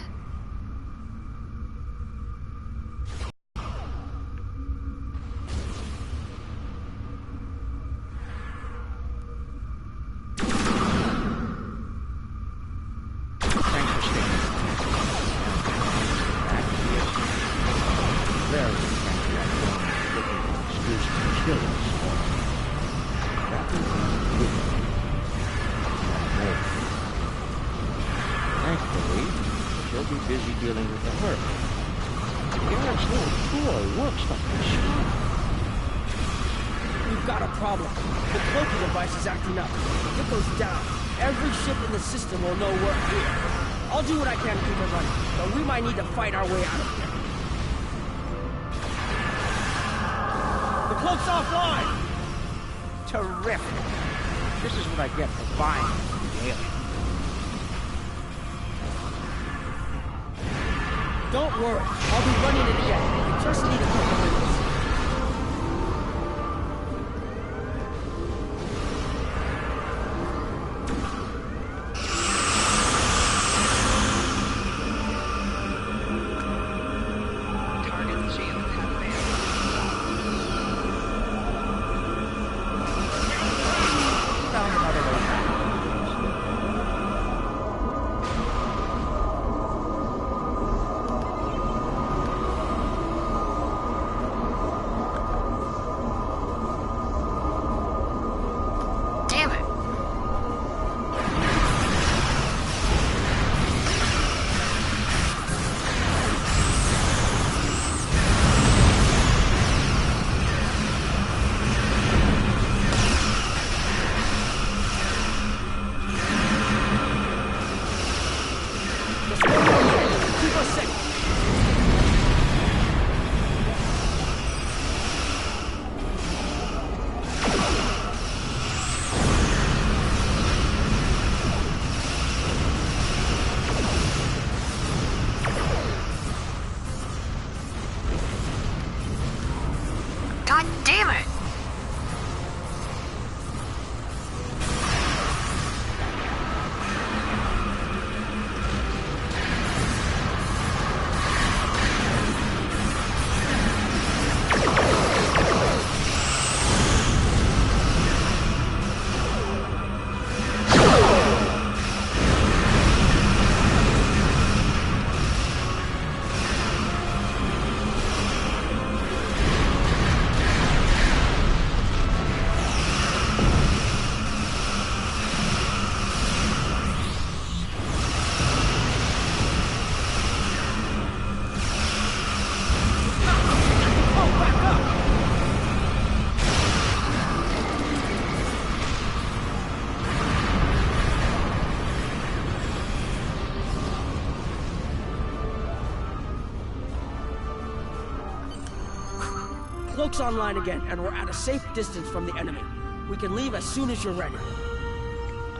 Thankfully, she'll be busy dealing with the hurt. Garrett's little toy works like a charm. We've got a problem. The cloaking device is acting up. If it goes down, every ship in the system will know we're here. I'll do what I can to keep it running, but we might need to fight our way out of here. The cloak's offline! Terrific. This is what I get for buying daily. Don't worry, I'll be running it again. I just need a couple minutes. God damn it! Cloak's online again, and we're at a safe distance from the enemy. We can leave as soon as you're ready.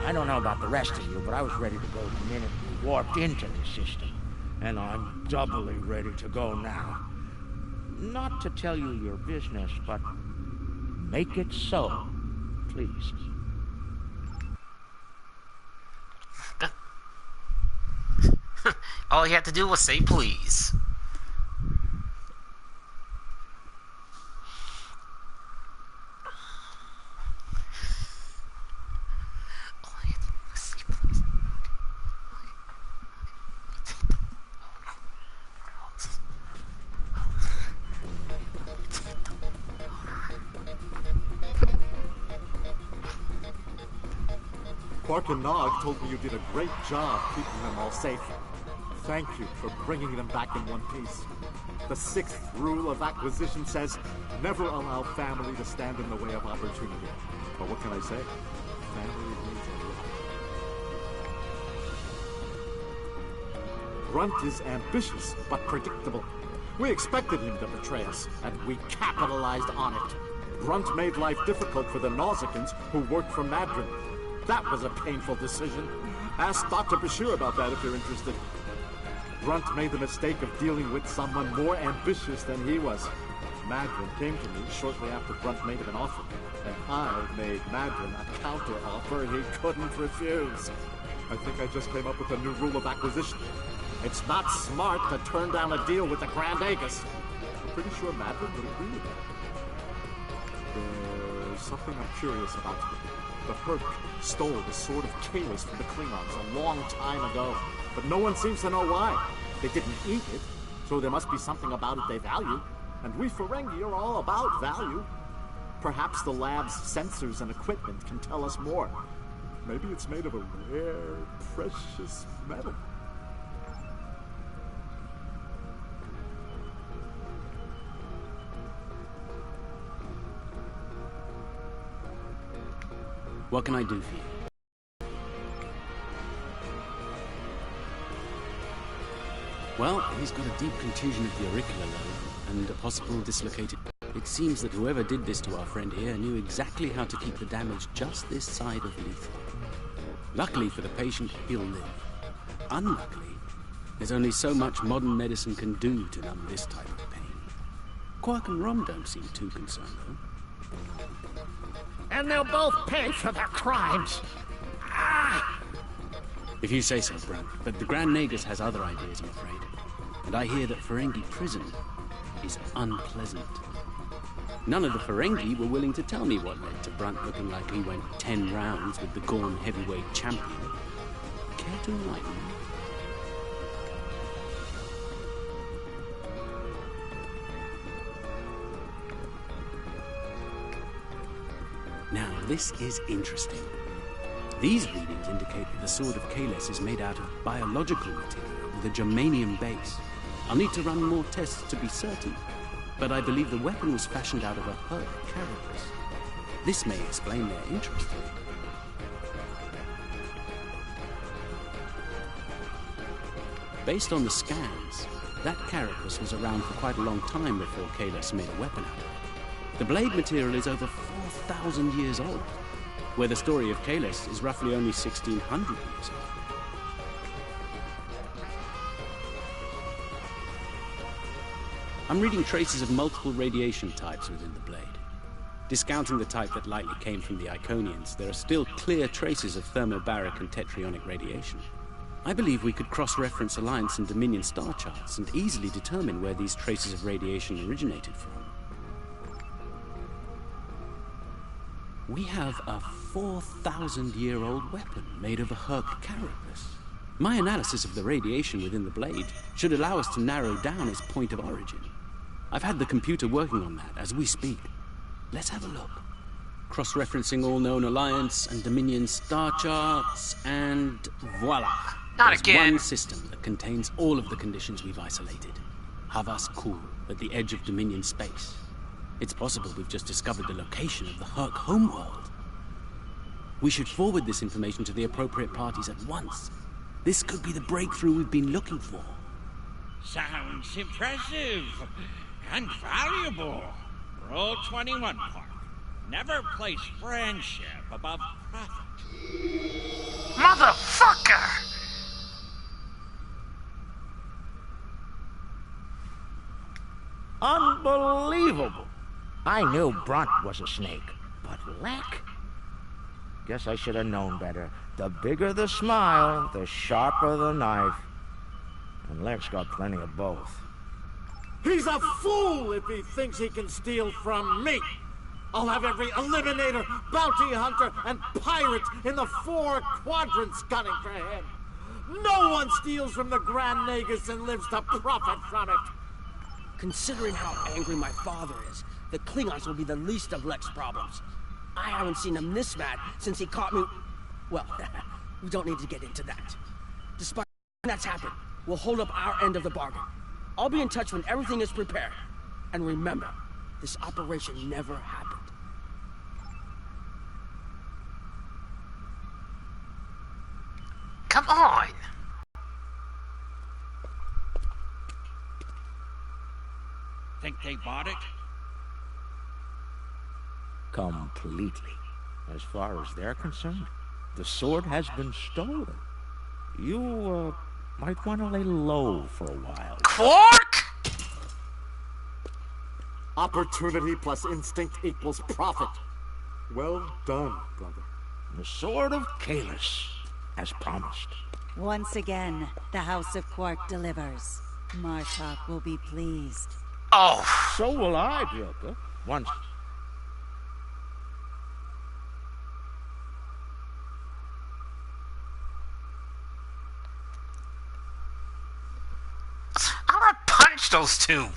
I don't know about the rest of you, but I was ready to go the minute we warped into the system. And I'm doubly ready to go now. Not to tell you your business, but make it so, please. All he had to do was say please. Quark and Nog told me you did a great job keeping them all safe. Thank you for bringing them back in one piece. The 6th rule of acquisition says, never allow family to stand in the way of opportunity. But what can I say? Family needs a lot. Grunt is ambitious, but predictable. We expected him to betray us, and we capitalized on it. Grunt made life difficult for the Nausicans who worked for Madron. That was a painful decision. Ask Dr. Bashir about that if you're interested. Grunt made the mistake of dealing with someone more ambitious than he was. Madron came to me shortly after Grunt made him an offer, and I made Madron a counter-offer he couldn't refuse. I think I just came up with a new rule of acquisition. It's not smart to turn down a deal with the Grand Agus. I'm pretty sure Madron would agree with that. There's something I'm curious about. The Herc stole the Sword of Kalis from the Klingons a long time ago, but no one seems to know why. They didn't eat it, so there must be something about it they value. And we Ferengi are all about value. Perhaps the lab's sensors and equipment can tell us more. Maybe it's made of a rare, precious metal. What can I do for you? Well, he's got a deep contusion of the auricular lobe and a possible dislocated... It seems that whoever did this to our friend here knew exactly how to keep the damage just this side of lethal. Luckily for the patient, he'll live. Unluckily, there's only so much modern medicine can do to numb this type of pain. Quark and Rom don't seem too concerned, though. And they'll both pay for their crimes. Ah! If you say so, Brunt. But the Grand Nagus has other ideas, I'm afraid. And I hear that Ferengi prison is unpleasant. None of the Ferengi were willing to tell me what led to Brunt looking like he went 10 rounds with the Gorn heavyweight champion. Care to enlighten me? Now, this is interesting. These readings indicate that the Sword of Kahless is made out of biological material with a germanium base. I'll need to run more tests to be certain, but I believe the weapon was fashioned out of a Herc carapace. This may explain their interest. Based on the scans, that carapace was around for quite a long time before Kahless made a weapon out of it. The blade material is over 4,000 years old, where the story of Kahless is roughly only 1,600 years old. I'm reading traces of multiple radiation types within the blade. Discounting the type that likely came from the Iconians, there are still clear traces of thermobaric and tetrionic radiation. I believe we could cross-reference Alliance and Dominion star charts and easily determine where these traces of radiation originated from. We have a 4,000-year-old weapon made of a Herc carapace. My analysis of the radiation within the blade should allow us to narrow down its point of origin. I've had the computer working on that as we speak. Let's have a look. Cross-referencing all known Alliance and Dominion star charts, and voila! Not There's again. one system that contains all of the conditions we've isolated. Havas Kul, at the edge of Dominion space. It's possible we've just discovered the location of the Herc homeworld. We should forward this information to the appropriate parties at once. This could be the breakthrough we've been looking for. Sounds impressive and valuable. Rule 21, Quark. Never place friendship above profit. Motherfucker! Unbelievable! I knew Brunt was a snake, but Lek? Guess I should have known better. The bigger the smile, the sharper the knife. And Lek's got plenty of both. He's a fool if he thinks he can steal from me. I'll have every eliminator, bounty hunter, and pirate in the 4 quadrants gunning for him. No one steals from the Grand Nagus and lives to profit from it. Considering how angry my father is, the Klingons will be the least of Lek's problems. I haven't seen him this mad since he caught me... Well, we don't need to get into that. Despite that's happened, we'll hold up our end of the bargain. I'll be in touch when everything is prepared. And remember, this operation never happened. Come on! Think they bought it? Completely. As far as they're concerned, the sword has been stolen. You, might want to lay low for a while. Quark? Opportunity plus instinct equals profit. Well done, brother. The Sword of Kahless, as promised. Once again, the House of Quark delivers. Martok will be pleased. Oh. So will I, Joker. Once... I want to punch those two.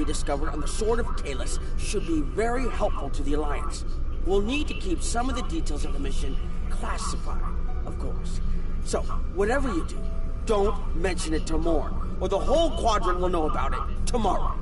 discovered on the Sword of Kalis should be very helpful to the Alliance. We'll need to keep some of the details of the mission classified, of course. So, whatever you do, don't mention it to Morn, or the whole Quadrant will know about it tomorrow.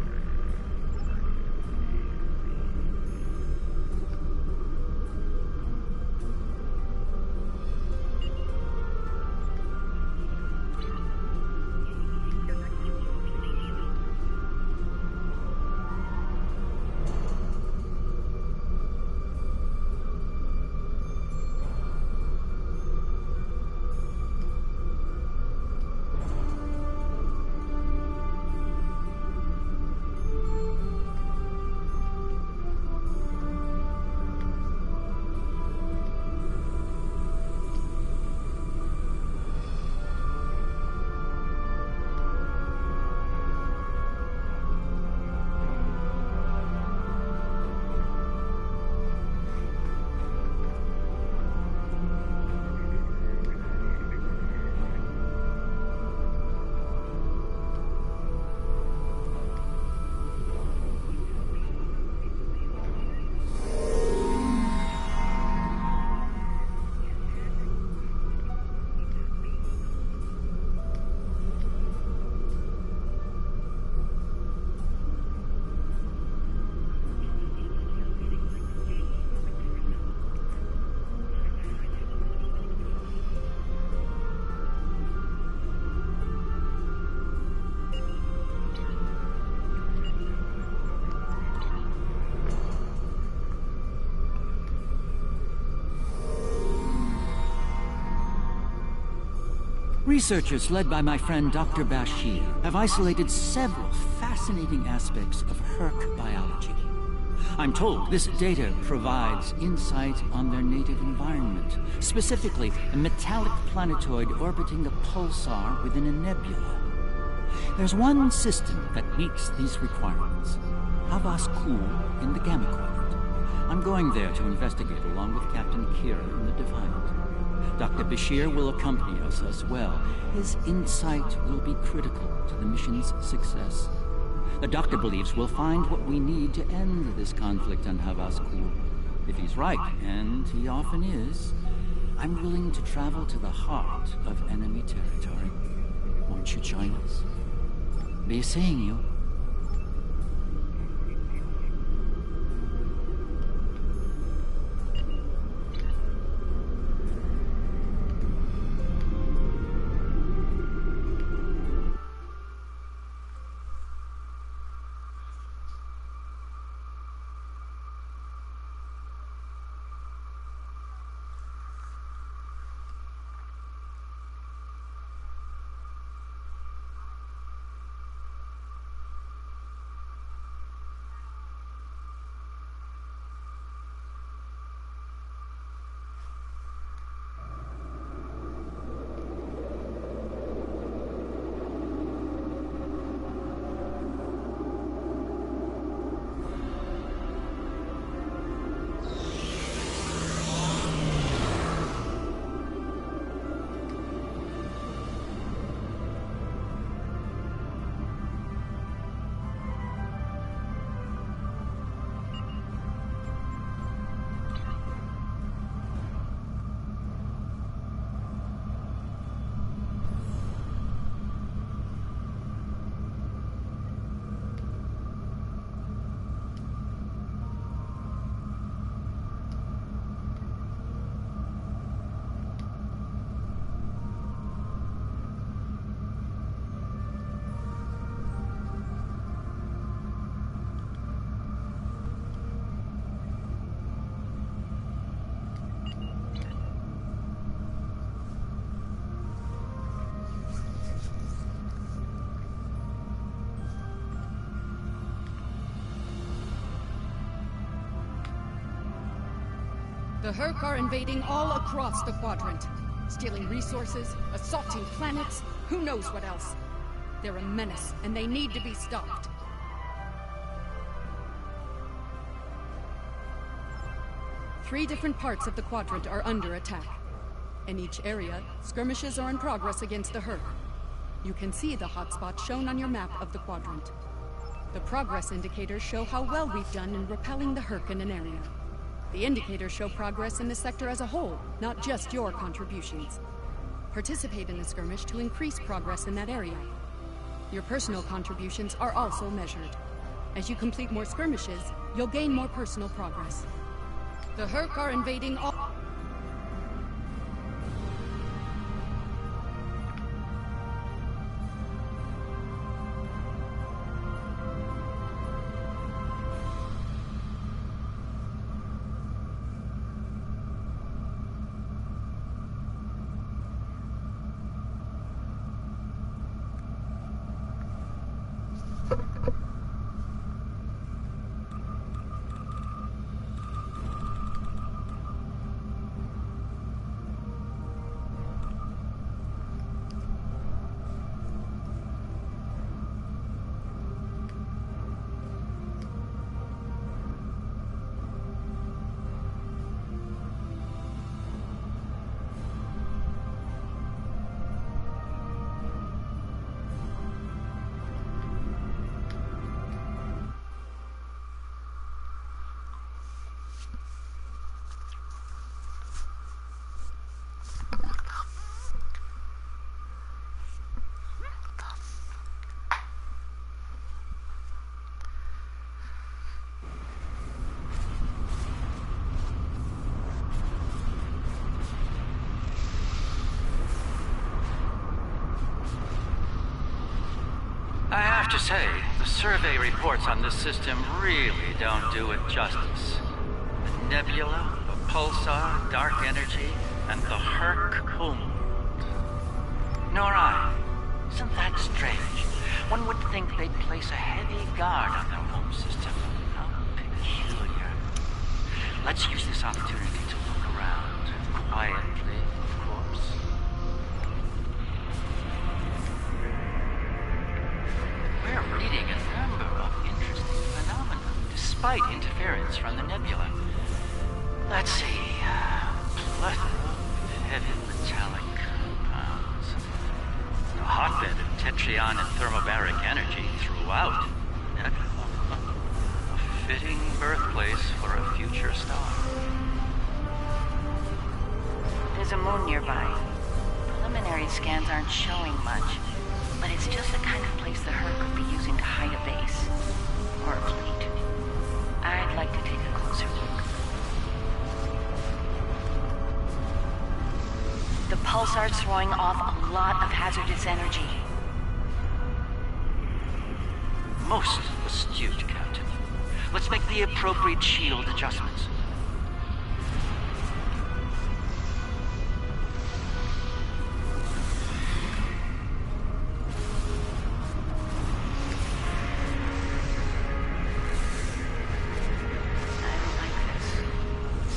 Researchers led by my friend Dr. Bashir have isolated several fascinating aspects of Herc biology. I'm told this data provides insight on their native environment, specifically a metallic planetoid orbiting a pulsar within a nebula. There's one system that meets these requirements, Havas Kul in the Gamma Quadrant. I'm going there to investigate along with Captain Kira in the Defiant. Dr. Bashir will accompany us as well. His insight will be critical to the mission's success. The doctor believes we'll find what we need to end this conflict on Havas Kul. If he's right, and he often is, I'm willing to travel to the heart of enemy territory. Won't you join us? Be seeing you. The Herc are invading all across the Quadrant. Stealing resources, assaulting planets, who knows what else. They're a menace, and they need to be stopped. Three different parts of the Quadrant are under attack. In each area, skirmishes are in progress against the Herc. You can see the hotspots shown on your map of the Quadrant. The progress indicators show how well we've done in repelling the Herc in an area. The indicators show progress in the sector as a whole, not just your contributions. Participate in the skirmish to increase progress in that area. Your personal contributions are also measured. As you complete more skirmishes, you'll gain more personal progress. The Herc are invading all... I have to say, the survey reports on this system really don't do it justice. The nebula, the pulsar, dark energy, and the Herc homeworld. Nor I. Isn't that strange? One would think they'd place a heavy guard on their home system. How peculiar. Let's use this opportunity to look around. Quietly, of course. We're reading a number of interesting phenomena, despite interference from the nebula. Let's see. Plethora of heavy metallic compounds. A hotbed of tetryon and thermobaric energy throughout. A fitting birthplace for a future star. There's a moon nearby. Preliminary scans aren't showing much, but it's just the kind of place the Herc could be using to hide a base. Or a fleet. I'd like to take a closer look. The pulsar's throwing off a lot of hazardous energy. Most astute, Captain. Let's make the appropriate shield adjustments.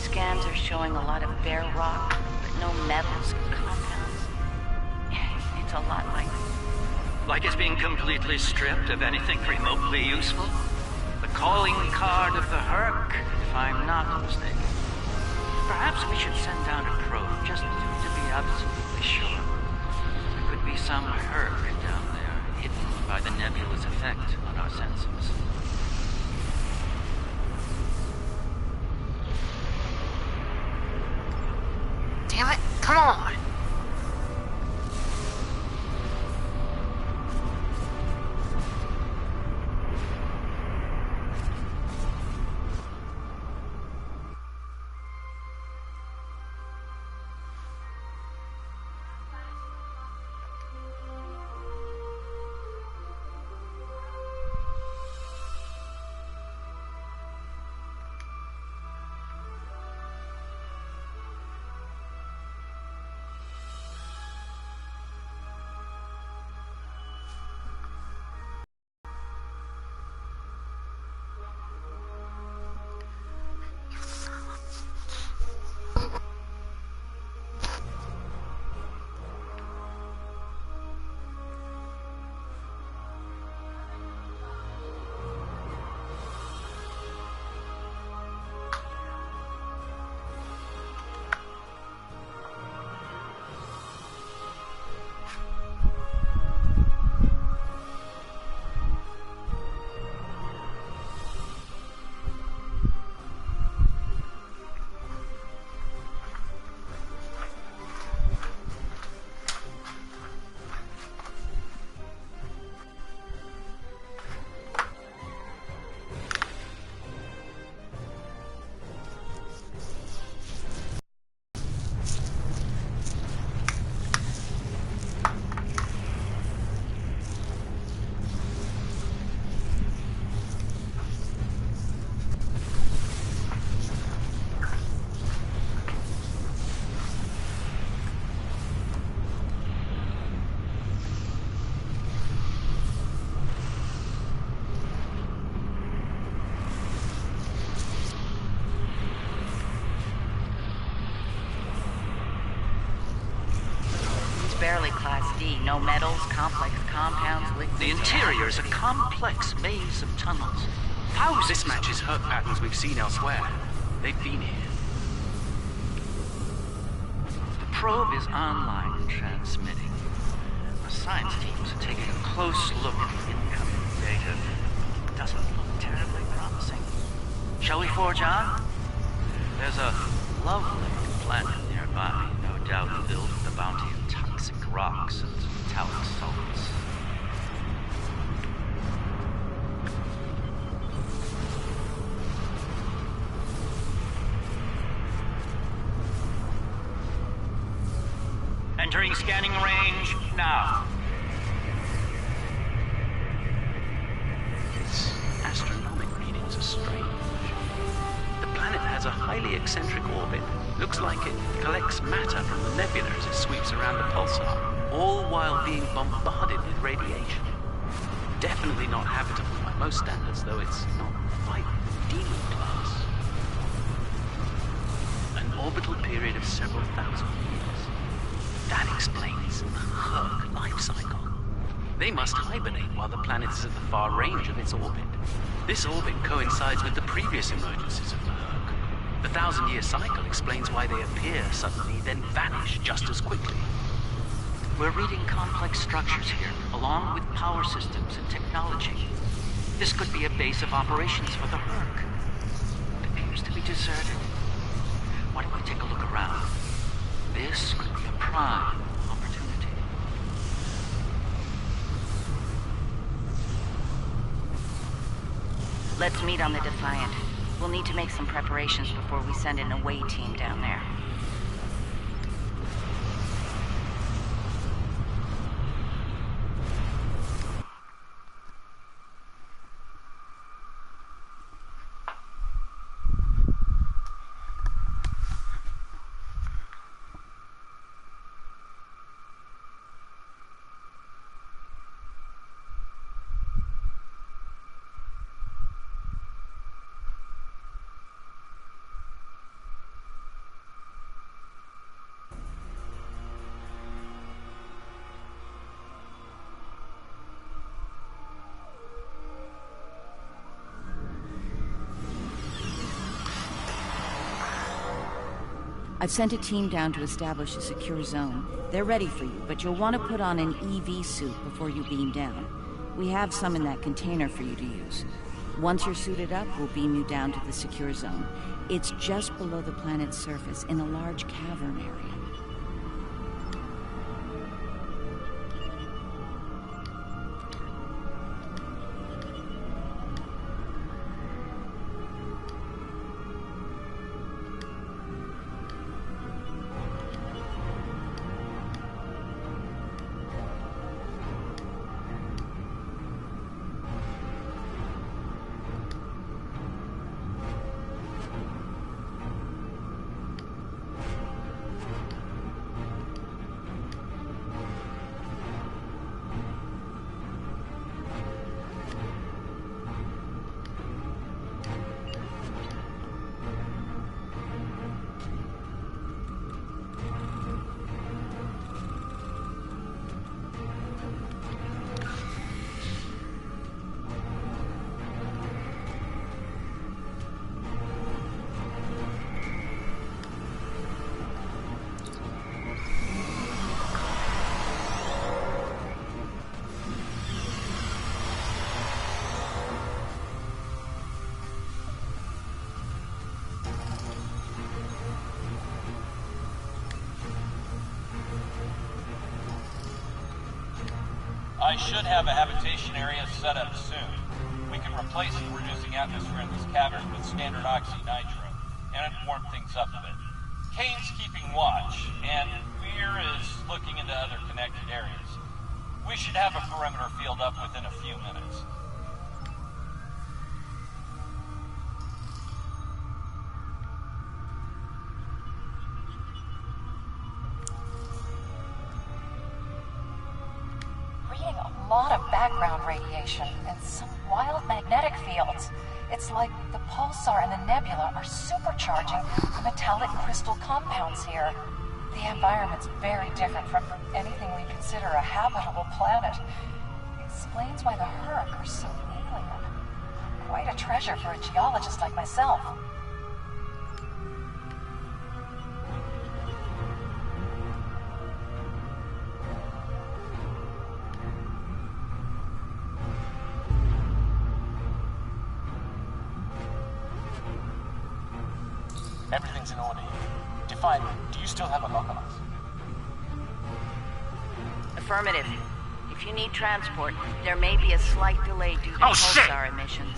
Scans are showing a lot of bare rock, but no metals or compounds. It's a lot like it's being completely stripped of anything remotely useful? The calling card of the Herc, if I'm not mistaken. Perhaps we should send down a probe just to be absolutely sure. There could be some Herc down there, hidden by the nebula's effect on our senses. Damn it, come on! No metals, complex compounds, liquids... The interior is a complex maze of tunnels. Thousands... This matches hurt patterns we've seen elsewhere. They've been here. The probe is online and transmitting. The science teams are taking a close look at the incoming data. It doesn't look terribly promising. Shall we forge on? There's a lovely planet nearby, no doubt filled with the bounty of toxic rocks and metallic salts. Entering scanning range now. Its astronomic readings are strange. The planet has a highly eccentric orbit. Looks like it collects matter from the nebula as it sweeps around the pulsar, all while being bombarded with radiation. Definitely not habitable by most standards, though it's not quite demon class. An orbital period of several thousand years. That explains the Herc life cycle. They must hibernate while the planet is at the far range of its orbit. This orbit coincides with the previous emergences of the Herc. The 1,000-year cycle explains why they appear suddenly, then vanish just as quickly. We're reading complex structures here, along with power systems and technology. This could be a base of operations for the Herc. It appears to be deserted. Why don't we take a look around? This could be a prime opportunity. Let's meet on the Defiant. We'll need to make some preparations before we send an away team down there. I've sent a team down to establish a secure zone. They're ready for you, but you'll want to put on an EV suit before you beam down. We have some in that container for you to use. Once you're suited up, we'll beam you down to the secure zone. It's just below the planet's surface in a large cavern area. I should have a habitation area set up soon. We can replace the reducing atmosphere in this cavern with standard oxy-nitro, and it warm things up a bit. Kane's keeping watch, and Weir is looking into other connected areas. We should have a perimeter field up within a few minutes. A lot of background radiation and some wild magnetic fields. It's like the pulsar and the nebula are supercharging the metallic crystal compounds here. The environment's very different from anything we consider a habitable planet. Explains why the Herc are so alien. Quite a treasure for a geologist like myself. Everything's in order here. Define, do you still have a lock on us? Affirmative. If you need transport, there may be a slight delay due to pulsar emissions.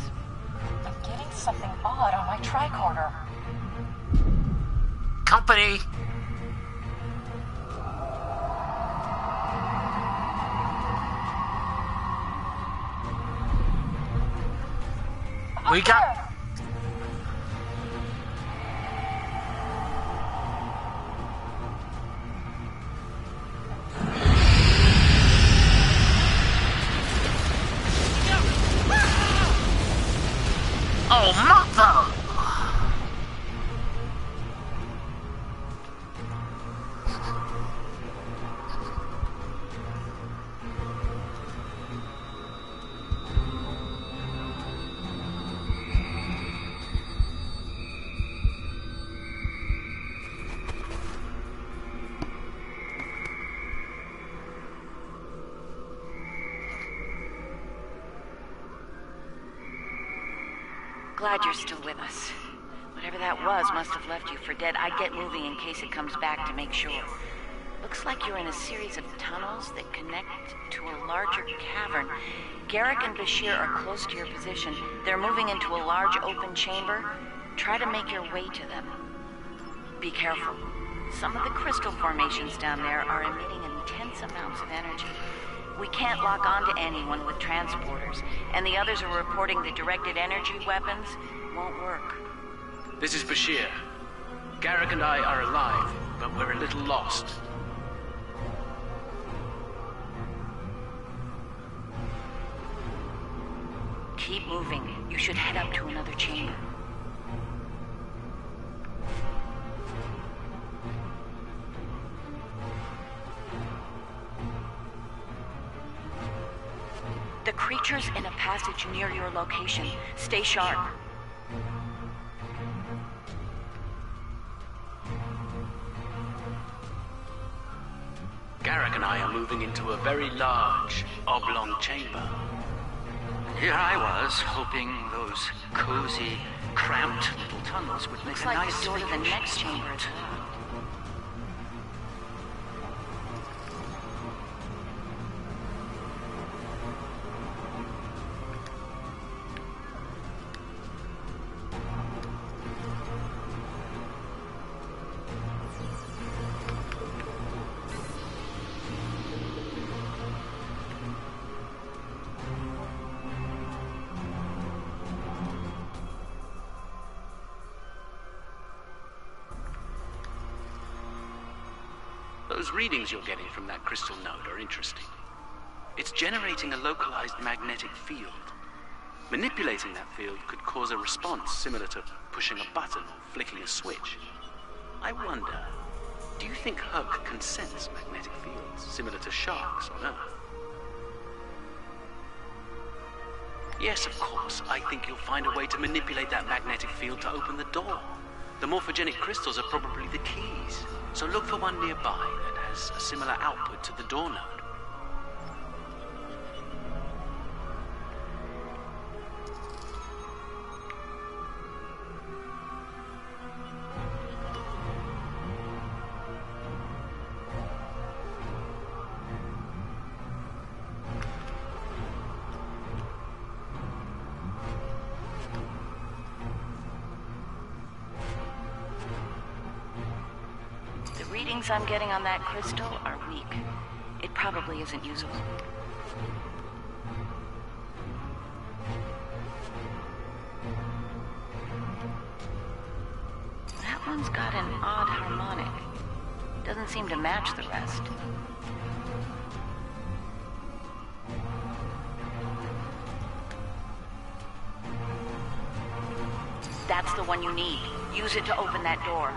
I'm getting something odd on my tricorder. Company! We got... Oh, mother! Glad you're still with us. Whatever that was must have left you for dead. I'd get moving in case it comes back to make sure. Looks like you're in a series of tunnels that connect to a larger cavern. Garrick and Bashir are close to your position. They're moving into a large open chamber. Try to make your way to them. Be careful. Some of the crystal formations down there are emitting intense amounts of energy. We can't lock onto anyone with transporters, and the others are reporting the directed energy weapons won't work. This is Bashir. Garrick and I are alive, but we're a little lost. Keep moving. You should head up to another chamber. The creature's in a passage near your location. Stay sharp. Garrick and I are moving into a very large, oblong chamber. Here I was, hoping those cozy, cramped little tunnels would make Looks a like nice the door to the vacation next chamber is spot. locked. Those readings you're getting from that crystal node are interesting. It's generating a localized magnetic field. Manipulating that field could cause a response similar to pushing a button or flicking a switch. I wonder, do you think Hug can sense magnetic fields similar to sharks on Earth? Yes, of course. I think you'll find a way to manipulate that magnetic field to open the door. The morphogenic crystals are probably the keys, so look for one nearby that has a similar output to the door node. Readings I'm getting on that crystal are weak. It probably isn't usable. That one's got an odd harmonic. Doesn't seem to match the rest. That's the one you need. Use it to open that door.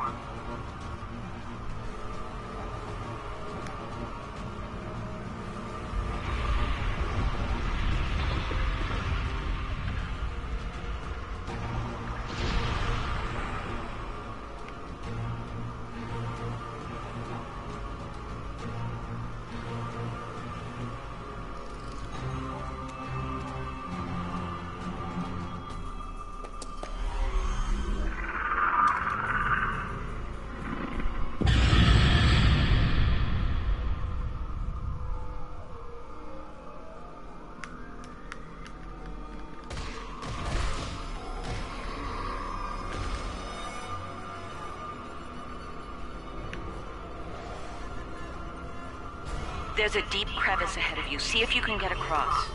There's a deep crevice ahead of you. See if you can get across.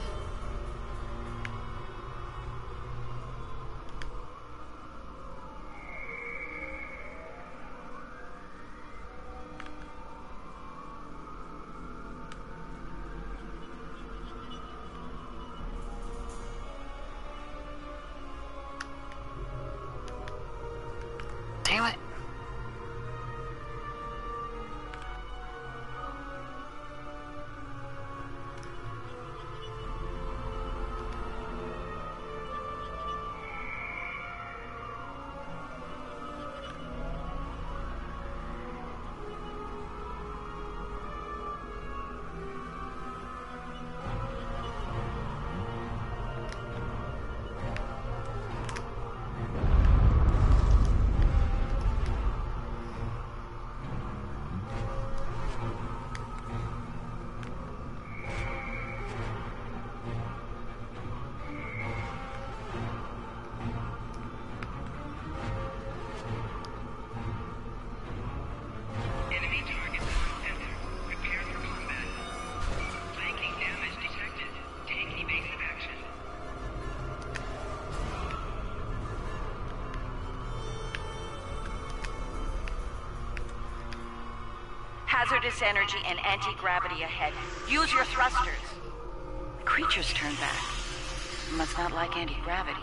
Damn it. Hazardous energy and anti-gravity ahead. Use your thrusters. The creatures turn back. Must not like anti-gravity.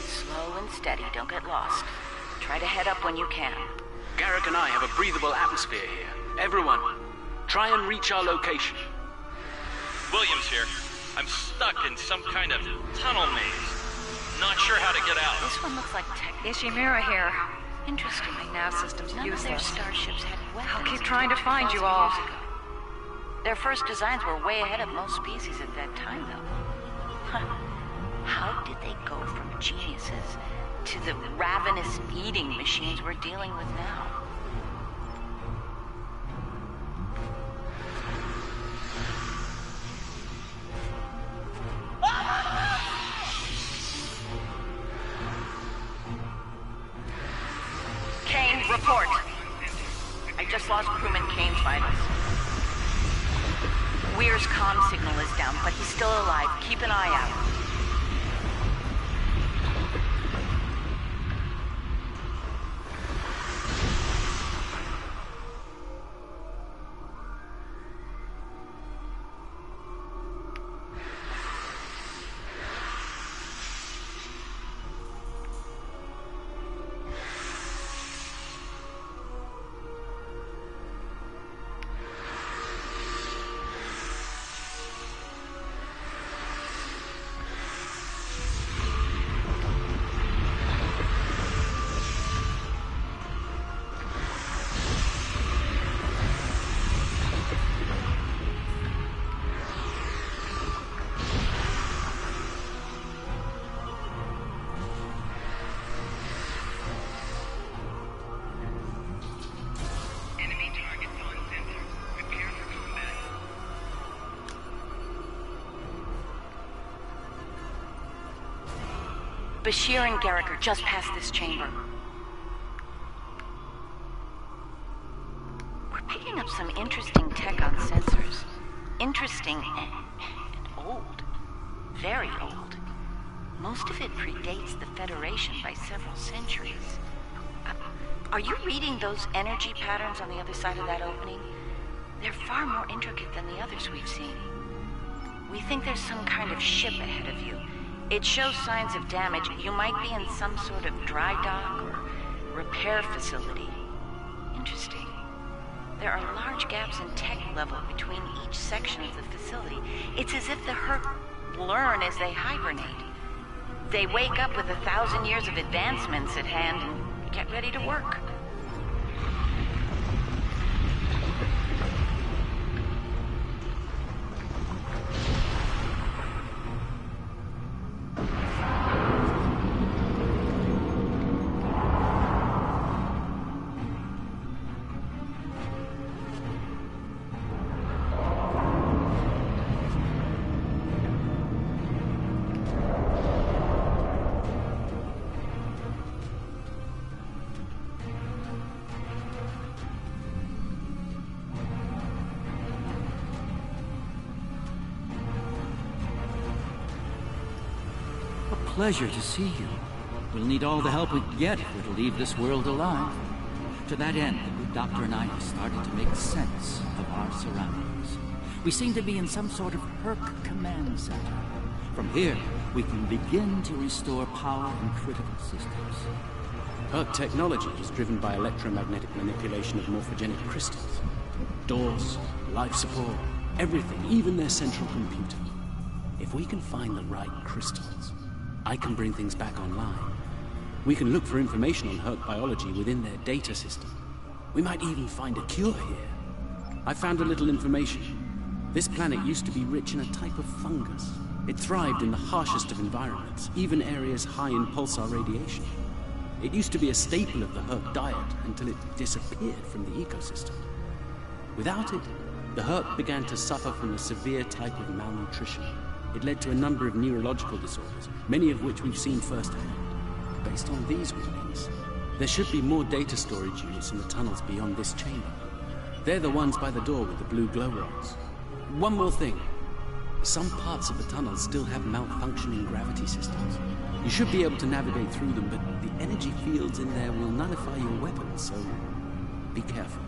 Slow and steady, don't get lost. Try to head up when you can. Garrick and I have a breathable atmosphere here. Everyone, try and reach our location. Williams here. I'm stuck in some kind of tunnel maze. Not sure how to get out. This one looks like tech. Ishimura here. Interesting. My nav system's None of their useless. starships had weapons. I'll keep trying to find you all. Years ago. Their first designs were way ahead of most species at that time, though. How did they go from geniuses to the ravenous eating machines we're dealing with now? Kane, report. I just lost crewman Kane's vitals. Weir's comm signal is down, but he's still alive. Keep an eye out. Bashir and Garrick are just past this chamber. We're picking up some interesting tech on sensors. Interesting and old. Very old. Most of it predates the Federation by several centuries. Are you reading those energy patterns on the other side of that opening? They're far more intricate than the others we've seen. We think there's some kind of ship ahead of you. It shows signs of damage. You might be in some sort of dry dock or repair facility. Interesting. There are large gaps in tech level between each section of the facility. It's as if the Herc learn as they hibernate. They wake up with 1,000 years of advancements at hand and get ready to work. pleasure to see you. We'll need all the help we can get if we're to leave this world alive. To that end, the good doctor and I have started to make sense of our surroundings. We seem to be in some sort of Herc command center. From here, we can begin to restore power in critical systems. Herc technology is driven by electromagnetic manipulation of morphogenic crystals. Doors, life support, everything, even their central computer. If we can find the right crystals, I can bring things back online. We can look for information on Herc biology within their data system. We might even find a cure here. I found a little information. This planet used to be rich in a type of fungus. It thrived in the harshest of environments, even areas high in pulsar radiation. It used to be a staple of the Herc diet until it disappeared from the ecosystem. Without it, the Herc began to suffer from a severe type of malnutrition. It led to a number of neurological disorders, many of which we've seen firsthand. Based on these readings, there should be more data storage units in the tunnels beyond this chamber. They're the ones by the door with the blue glow rods. One more thing. Some parts of the tunnels still have malfunctioning gravity systems. You should be able to navigate through them, but the energy fields in there will nullify your weapons, so be careful.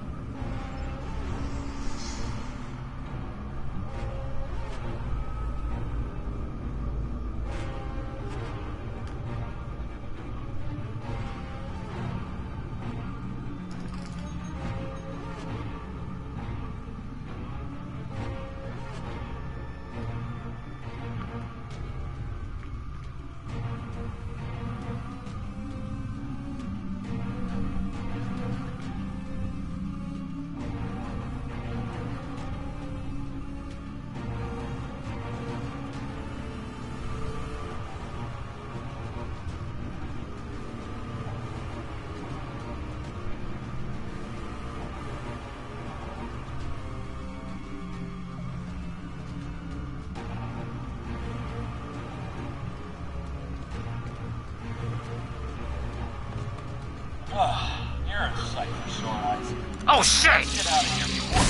You're a sight for sore eyes. Oh, shit! Let's get out of here before...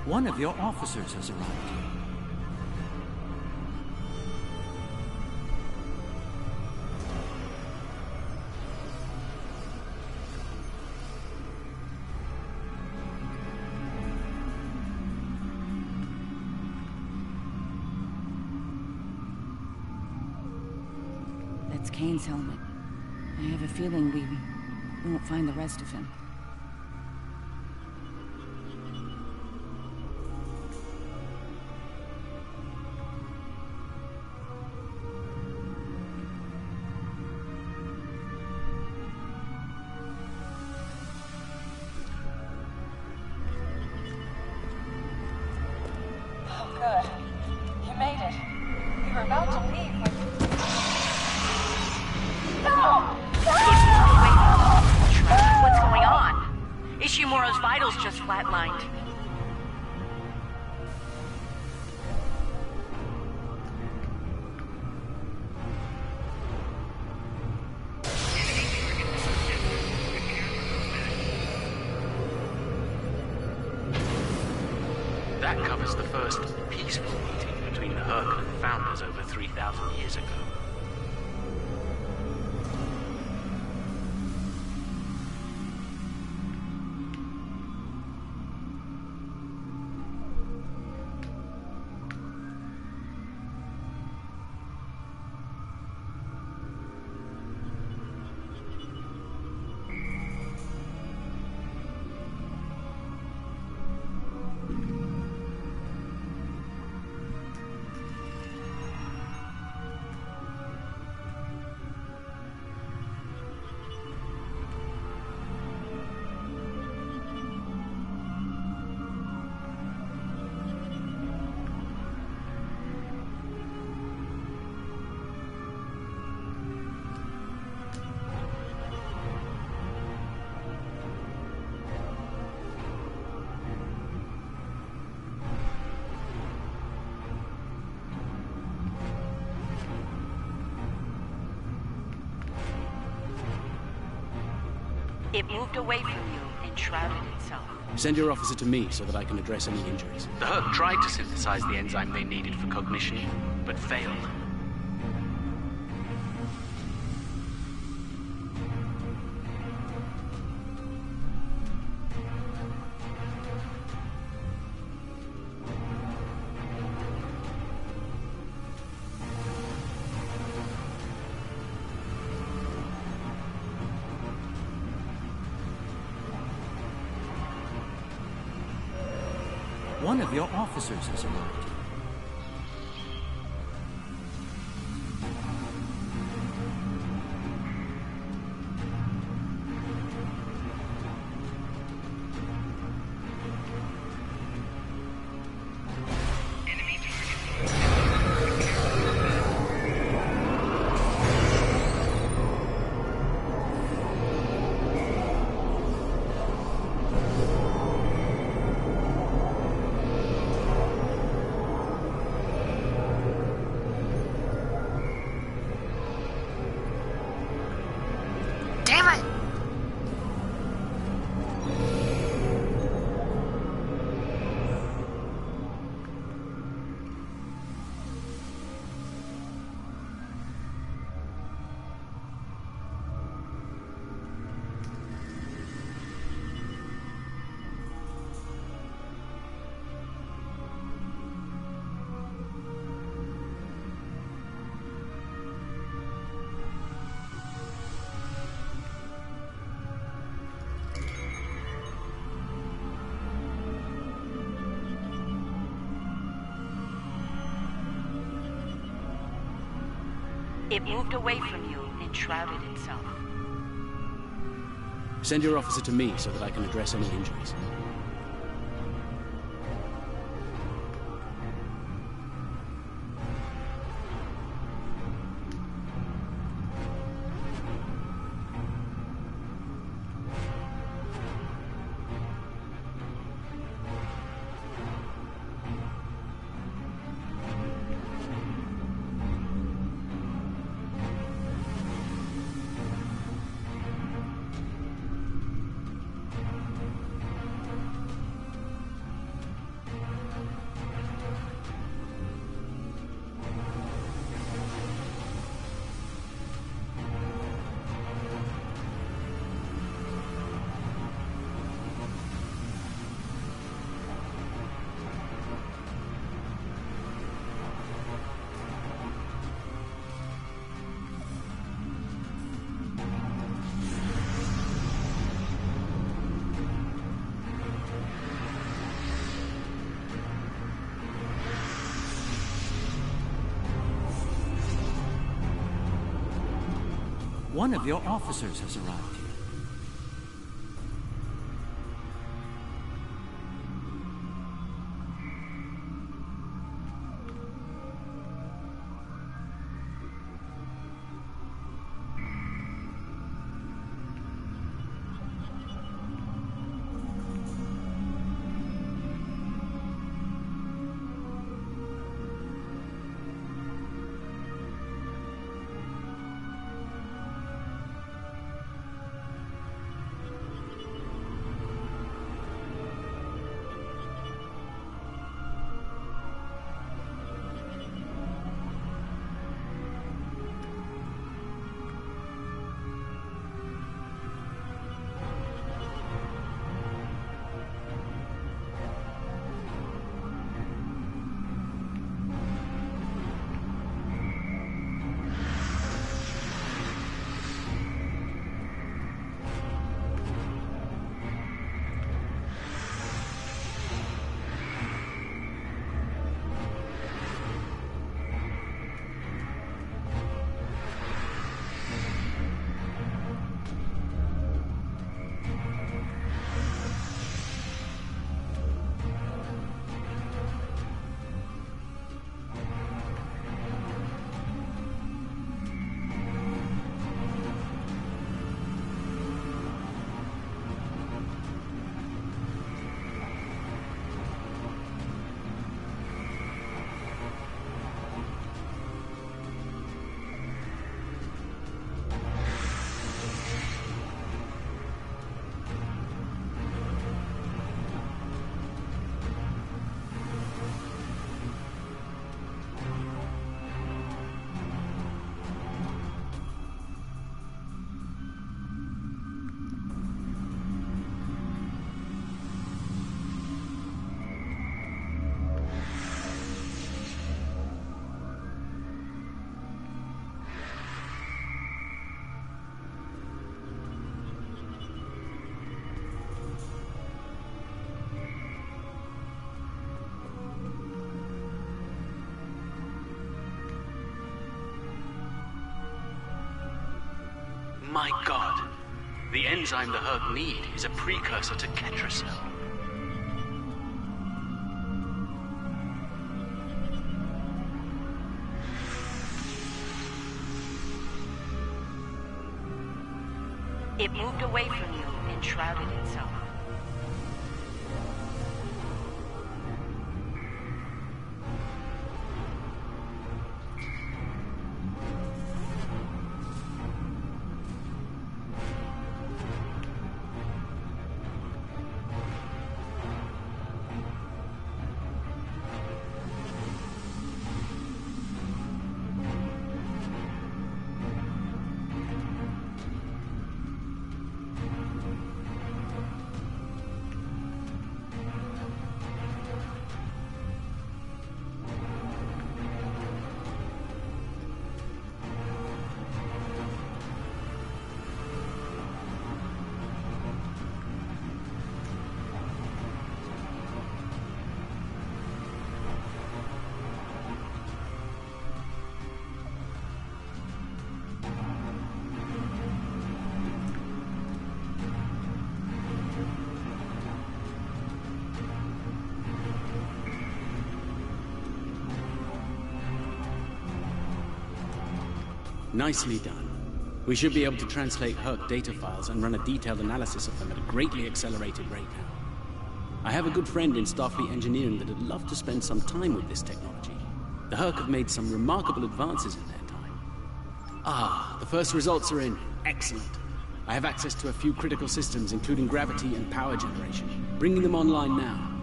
One of your officers has arrived. That's Kane's helmet. I have a feeling we won't find the rest of him. Good. You made it. We were about to leave when... No! What's going on? Ishimura's vitals just flatlined. That covers the first peaceful meeting between the Herc and the Founders over 3,000 years ago. It moved away from you and shrouded itself. Send your officer to me so that I can address any injuries. The Herc tried to synthesize the enzyme they needed for cognition, but failed. One of your officers has arrived. It moved away from you and shrouded itself. Send your officer to me so that I can address any injuries. One of your officers has arrived here. My god. The enzyme the Herc need is a precursor to Ketracel. It moved away from you and shrouded itself. Nicely done. We should be able to translate Herc data files and run a detailed analysis of them at a greatly accelerated rate now. I have a good friend in Starfleet engineering that would love to spend some time with this technology. The Herc have made some remarkable advances in their time. Ah, the first results are in. Excellent. I have access to a few critical systems, including gravity and power generation. Bringing them online now.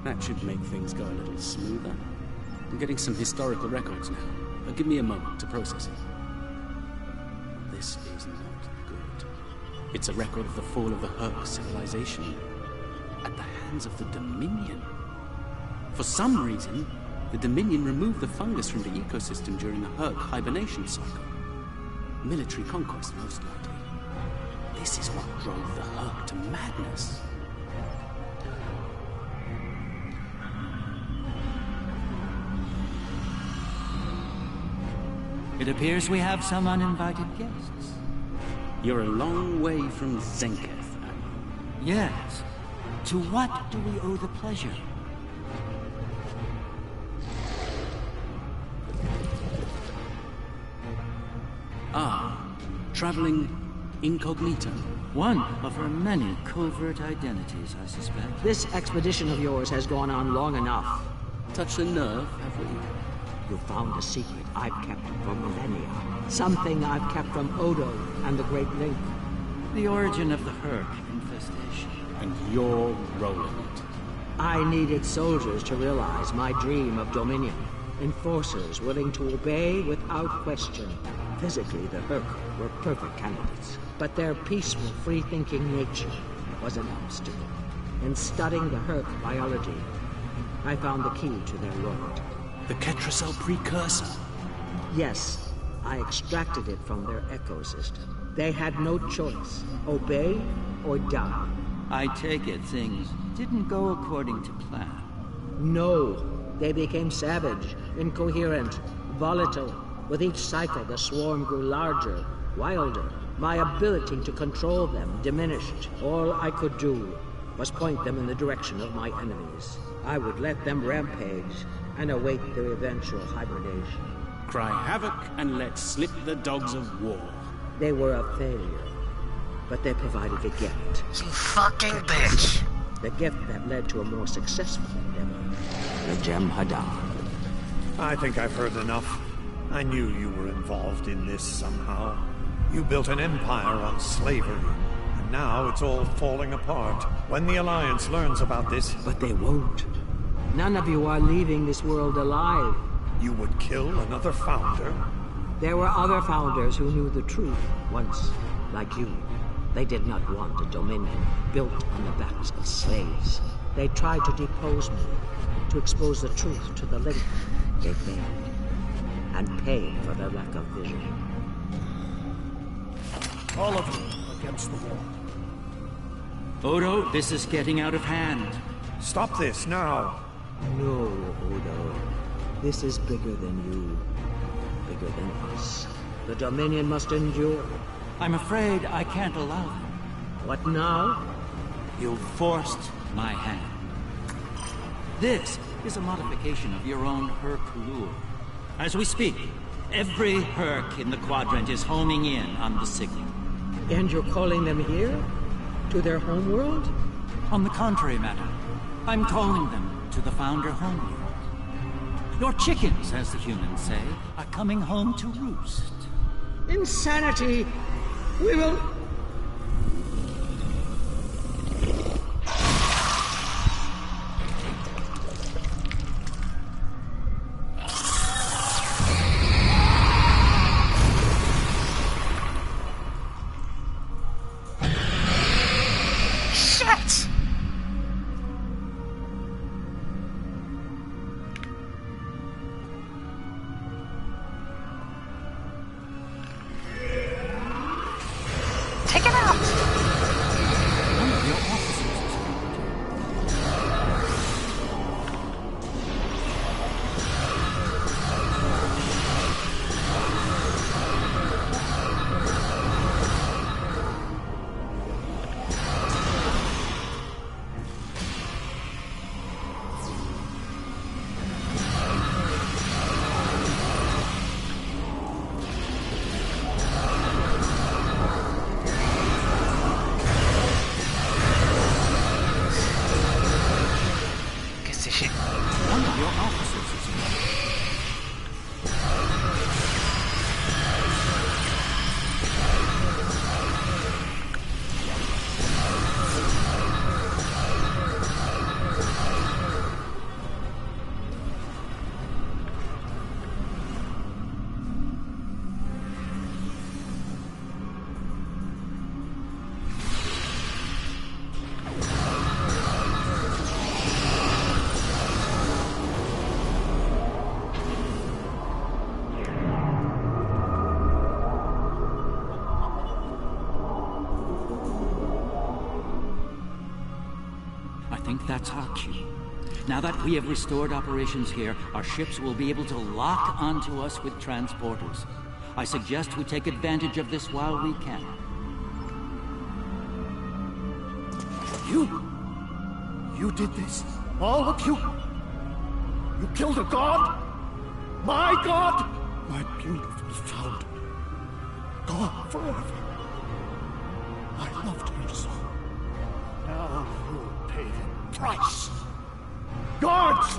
That should make things go a little smoother. I'm getting some historical records now, but give me a moment to process it. This is not good. It's a record of the fall of the Herc civilization at the hands of the Dominion. For some reason, the Dominion removed the fungus from the ecosystem during the Herc hibernation cycle. Military conquest, most likely. This is what drove the Herc to madness. It appears we have some uninvited guests. You're a long way from Zenketh, aren't you? Yes. To what do we owe the pleasure? Ah, traveling incognito. One of her many covert identities, I suspect. This expedition of yours has gone on long enough. Touched a nerve, have we? You found a secret I've kept for millennia. Something I've kept from Odo and the Great Link. The origin of the Herc infestation. And you're rolling it. I needed soldiers to realize my dream of dominion. Enforcers willing to obey without question. Physically, the Herc were perfect candidates. But their peaceful, free-thinking nature was an obstacle. In studying the Herc biology, I found the key to their loyalty. The Ketracel precursor? Yes, I extracted it from their ecosystem. They had no choice. Obey or die. I take it things didn't go according to plan. No. They became savage, incoherent, volatile. With each cycle, the swarm grew larger, wilder. My ability to control them diminished. All I could do was point them in the direction of my enemies. I would let them rampage and await their eventual hibernation. Cry havoc and let slip the dogs of war. They were a failure, but they provided a gift. You fucking bitch! The gift that led to a more successful endeavor. The Gem Hadar. I think I've heard enough. I knew you were involved in this somehow. You built an empire on slavery, and now it's all falling apart. When the Alliance learns about this... But they won't. None of you are leaving this world alive. You would kill another founder? There were other founders who knew the truth once, like you. They did not want a dominion built on the backs of slaves. They tried to depose me, to expose the truth to the link. They failed, and paid for their lack of vision. All of you against the wall. Odo, this is getting out of hand. Stop this now. No, Odo. This is bigger than you. Bigger than us. The Dominion must endure. I'm afraid I can't allow them. What now? You forced my hand. This is a modification of your own Herc lure. As we speak, every Herc in the Quadrant is homing in on the signal. And you're calling them here? To their homeworld? On the contrary, madam. I'm calling them to the Founder homeworld. Your chickens, as the humans say, are coming home to roost. Insanity! We will... That's our cue. Now that we have restored operations here, our ships will be able to lock onto us with transporters. I suggest we take advantage of this while we can. You did this? All of you? You killed a god? My god? My beautiful founder. Gone forever. I loved her so. Now you'll pay the price. Guards!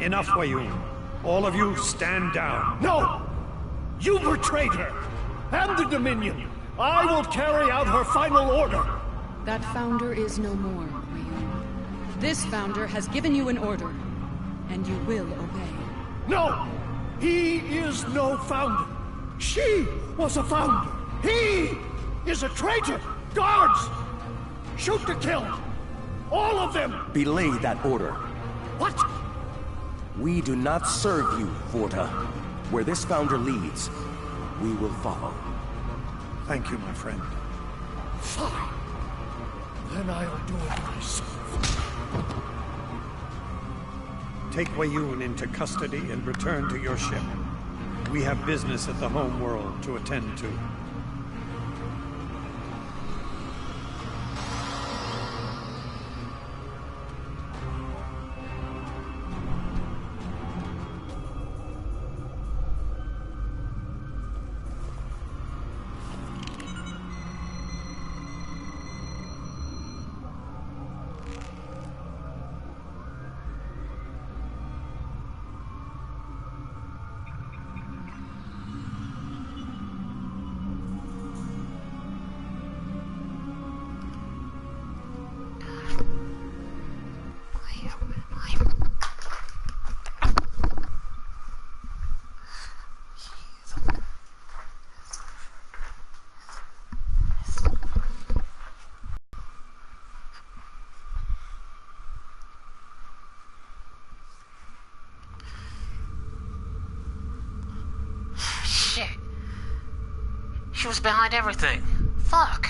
Enough, Wayun. All of you, stand down. No! You betrayed her! And the Dominion! I will carry out her final order! That founder is no more, Wayun. This founder has given you an order, and you will obey. No! He is no founder! She was a founder! He is a traitor! Guards! Shoot to kill! All of them! Belay that order. What? We do not serve you, Vorta. Where this founder leads, we will follow. Thank you, my friend. Fine. Then I'll do it myself. Take Wayun into custody and return to your ship. We have business at the home world to attend to. She was behind everything. Fuck.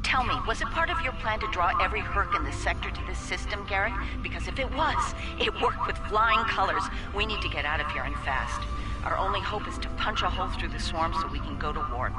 Tell Tell me, was it part of your plan to draw every Herc in the sector to this system, Garrick? Because if it was, it worked with flying colors. We need to get out of here and fast. Our only hope is to punch a hole through the swarm so we can go to warp.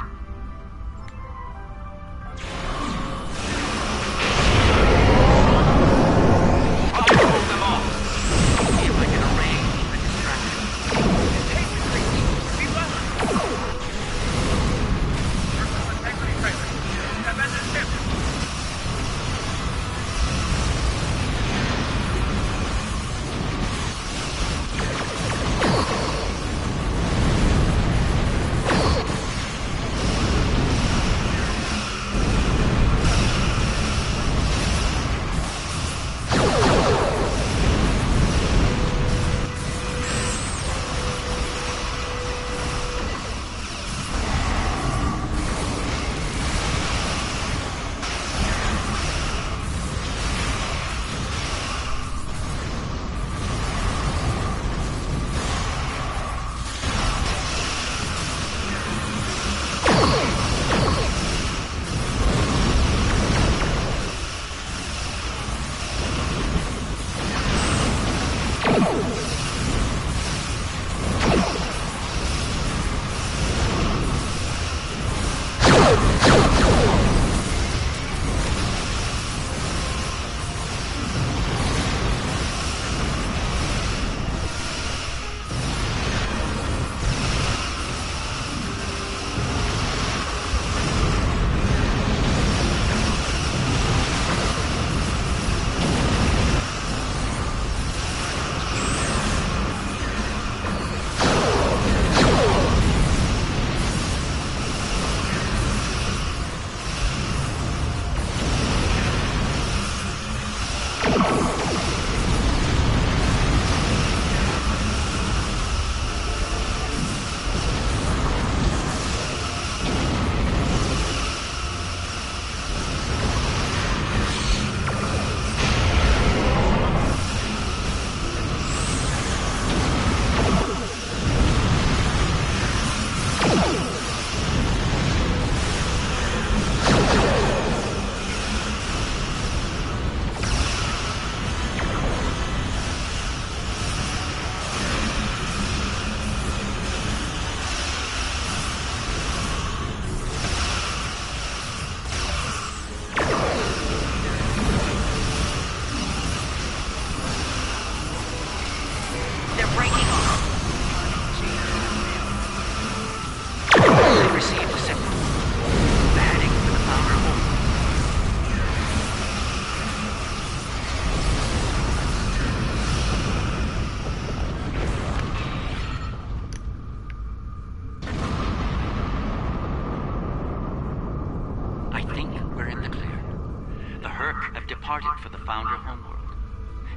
For the Founder homeworld.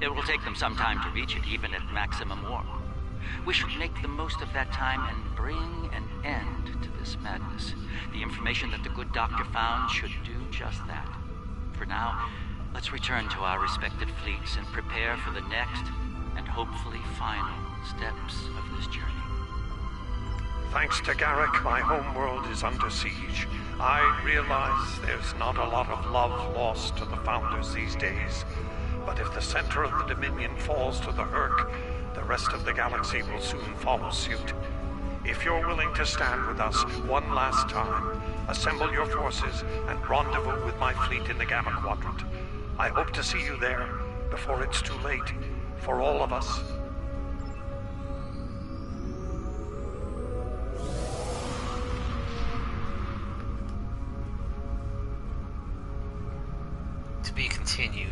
It will take them some time to reach it, even at maximum warp. We should make the most of that time and bring an end to this madness. The information that the good doctor found should do just that. For now, let's return to our respective fleets and prepare for the next and hopefully final steps of this journey. Thanks to Garrick, my homeworld is under siege. I realize there's not a lot of love lost to the Founders these days, but if the center of the Dominion falls to the Herc, the rest of the galaxy will soon follow suit. If you're willing to stand with us one last time, assemble your forces and rendezvous with my fleet in the Gamma Quadrant. I hope to see you there before it's too late for all of us. To be continued.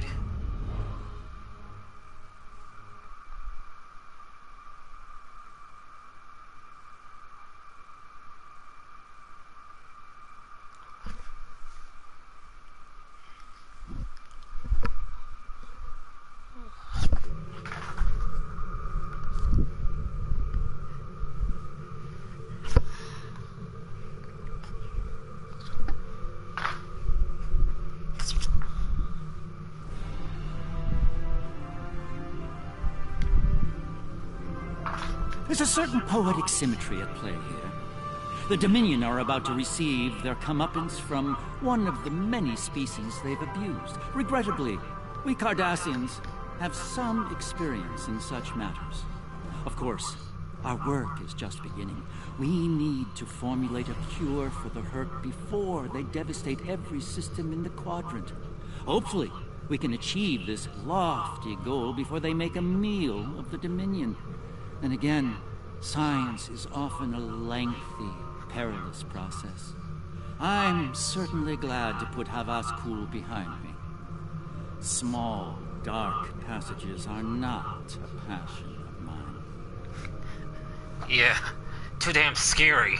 There's a certain poetic symmetry at play here. The Dominion are about to receive their comeuppance from one of the many species they've abused. Regrettably, we Cardassians have some experience in such matters. Of course, our work is just beginning. We need to formulate a cure for the Herc before they devastate every system in the Quadrant. Hopefully, we can achieve this lofty goal before they make a meal of the Dominion. And again, science is often a lengthy, perilous process. I'm certainly glad to put Havas Kul behind me. Small, dark passages are not a passion of mine. Yeah, too damn scary.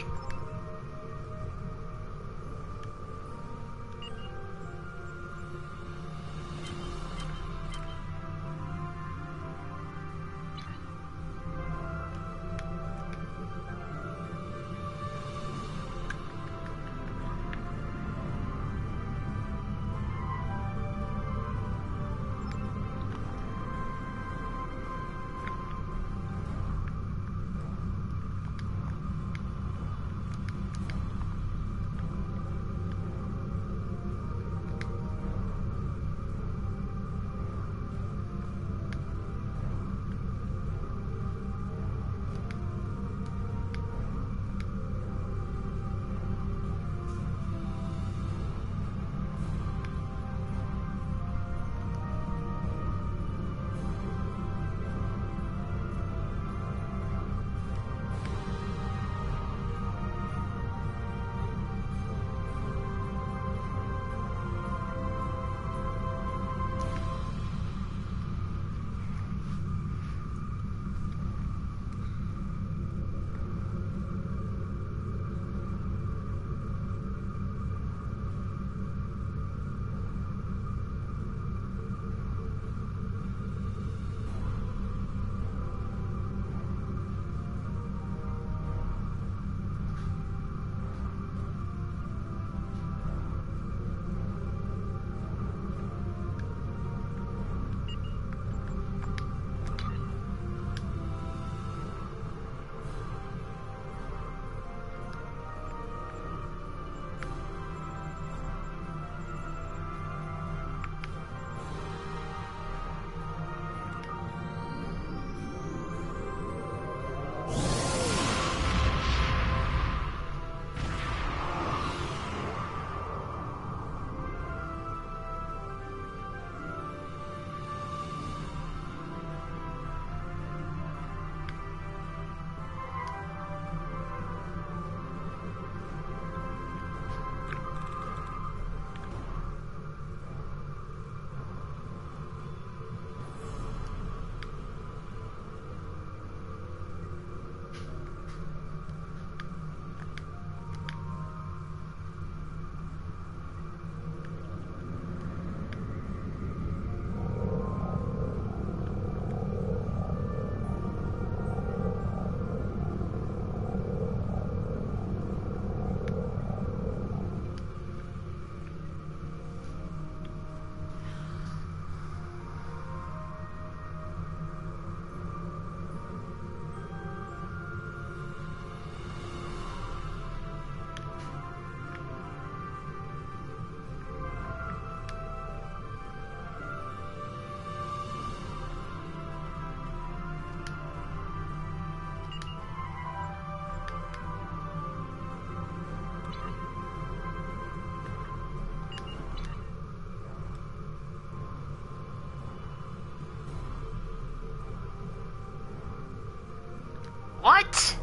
What?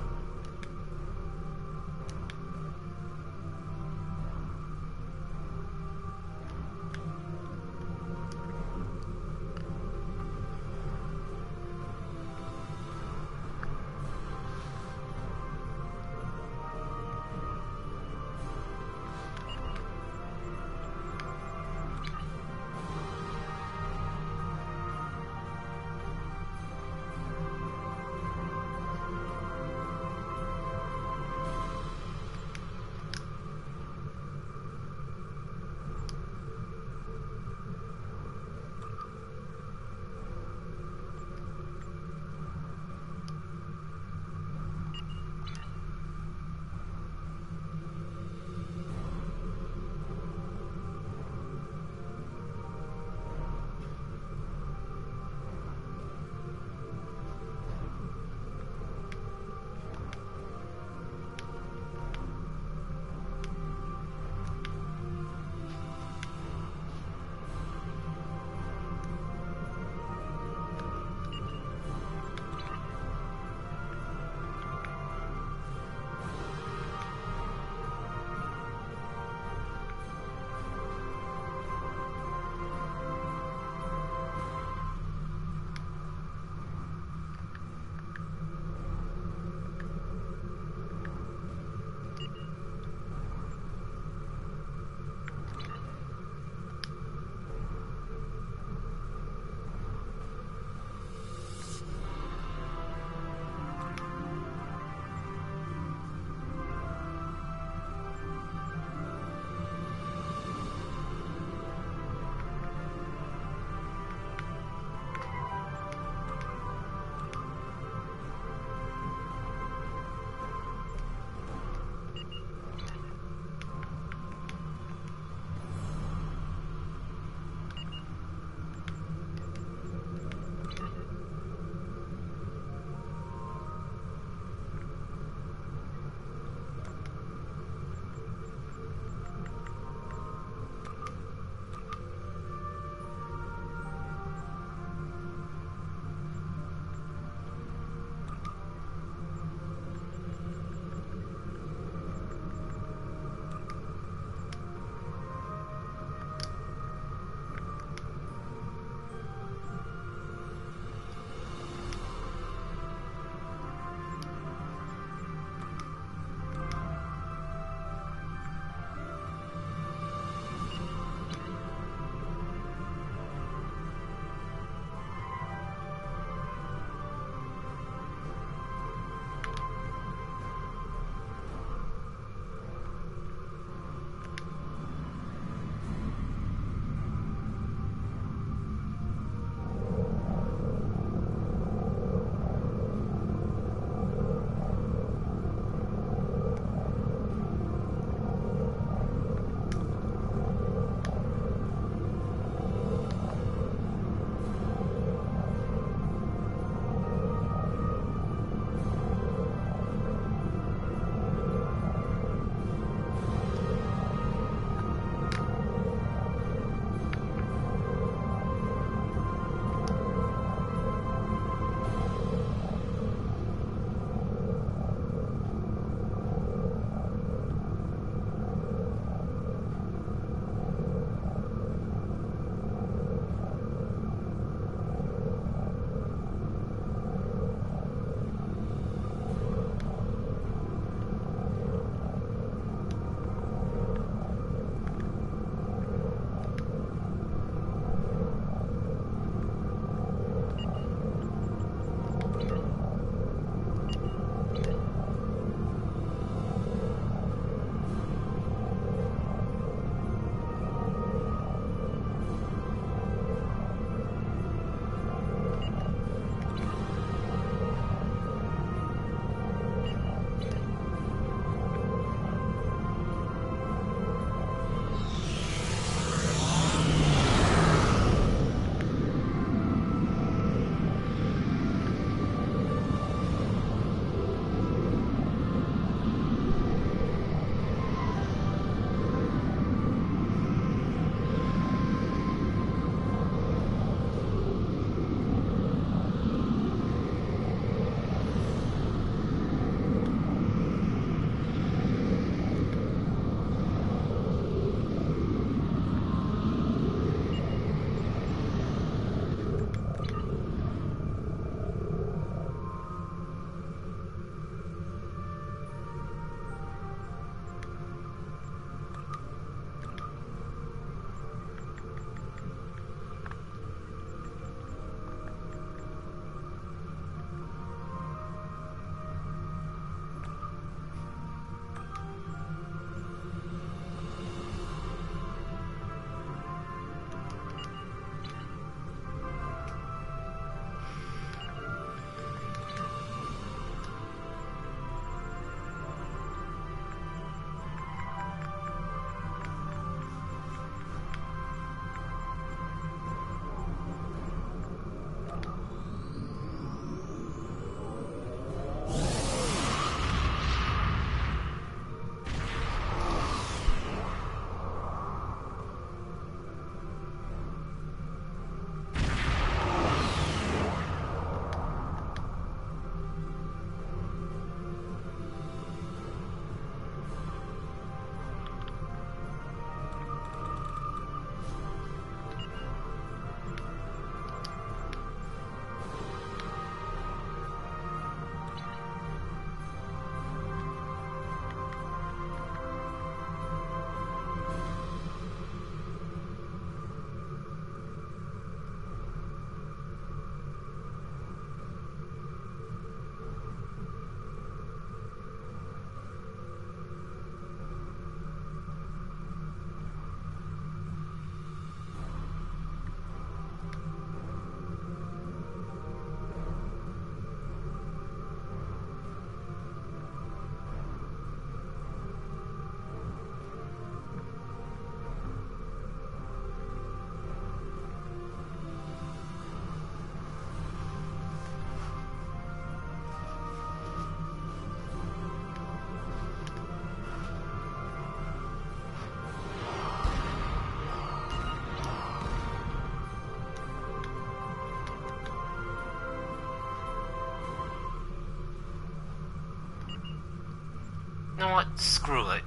know what? Screw it.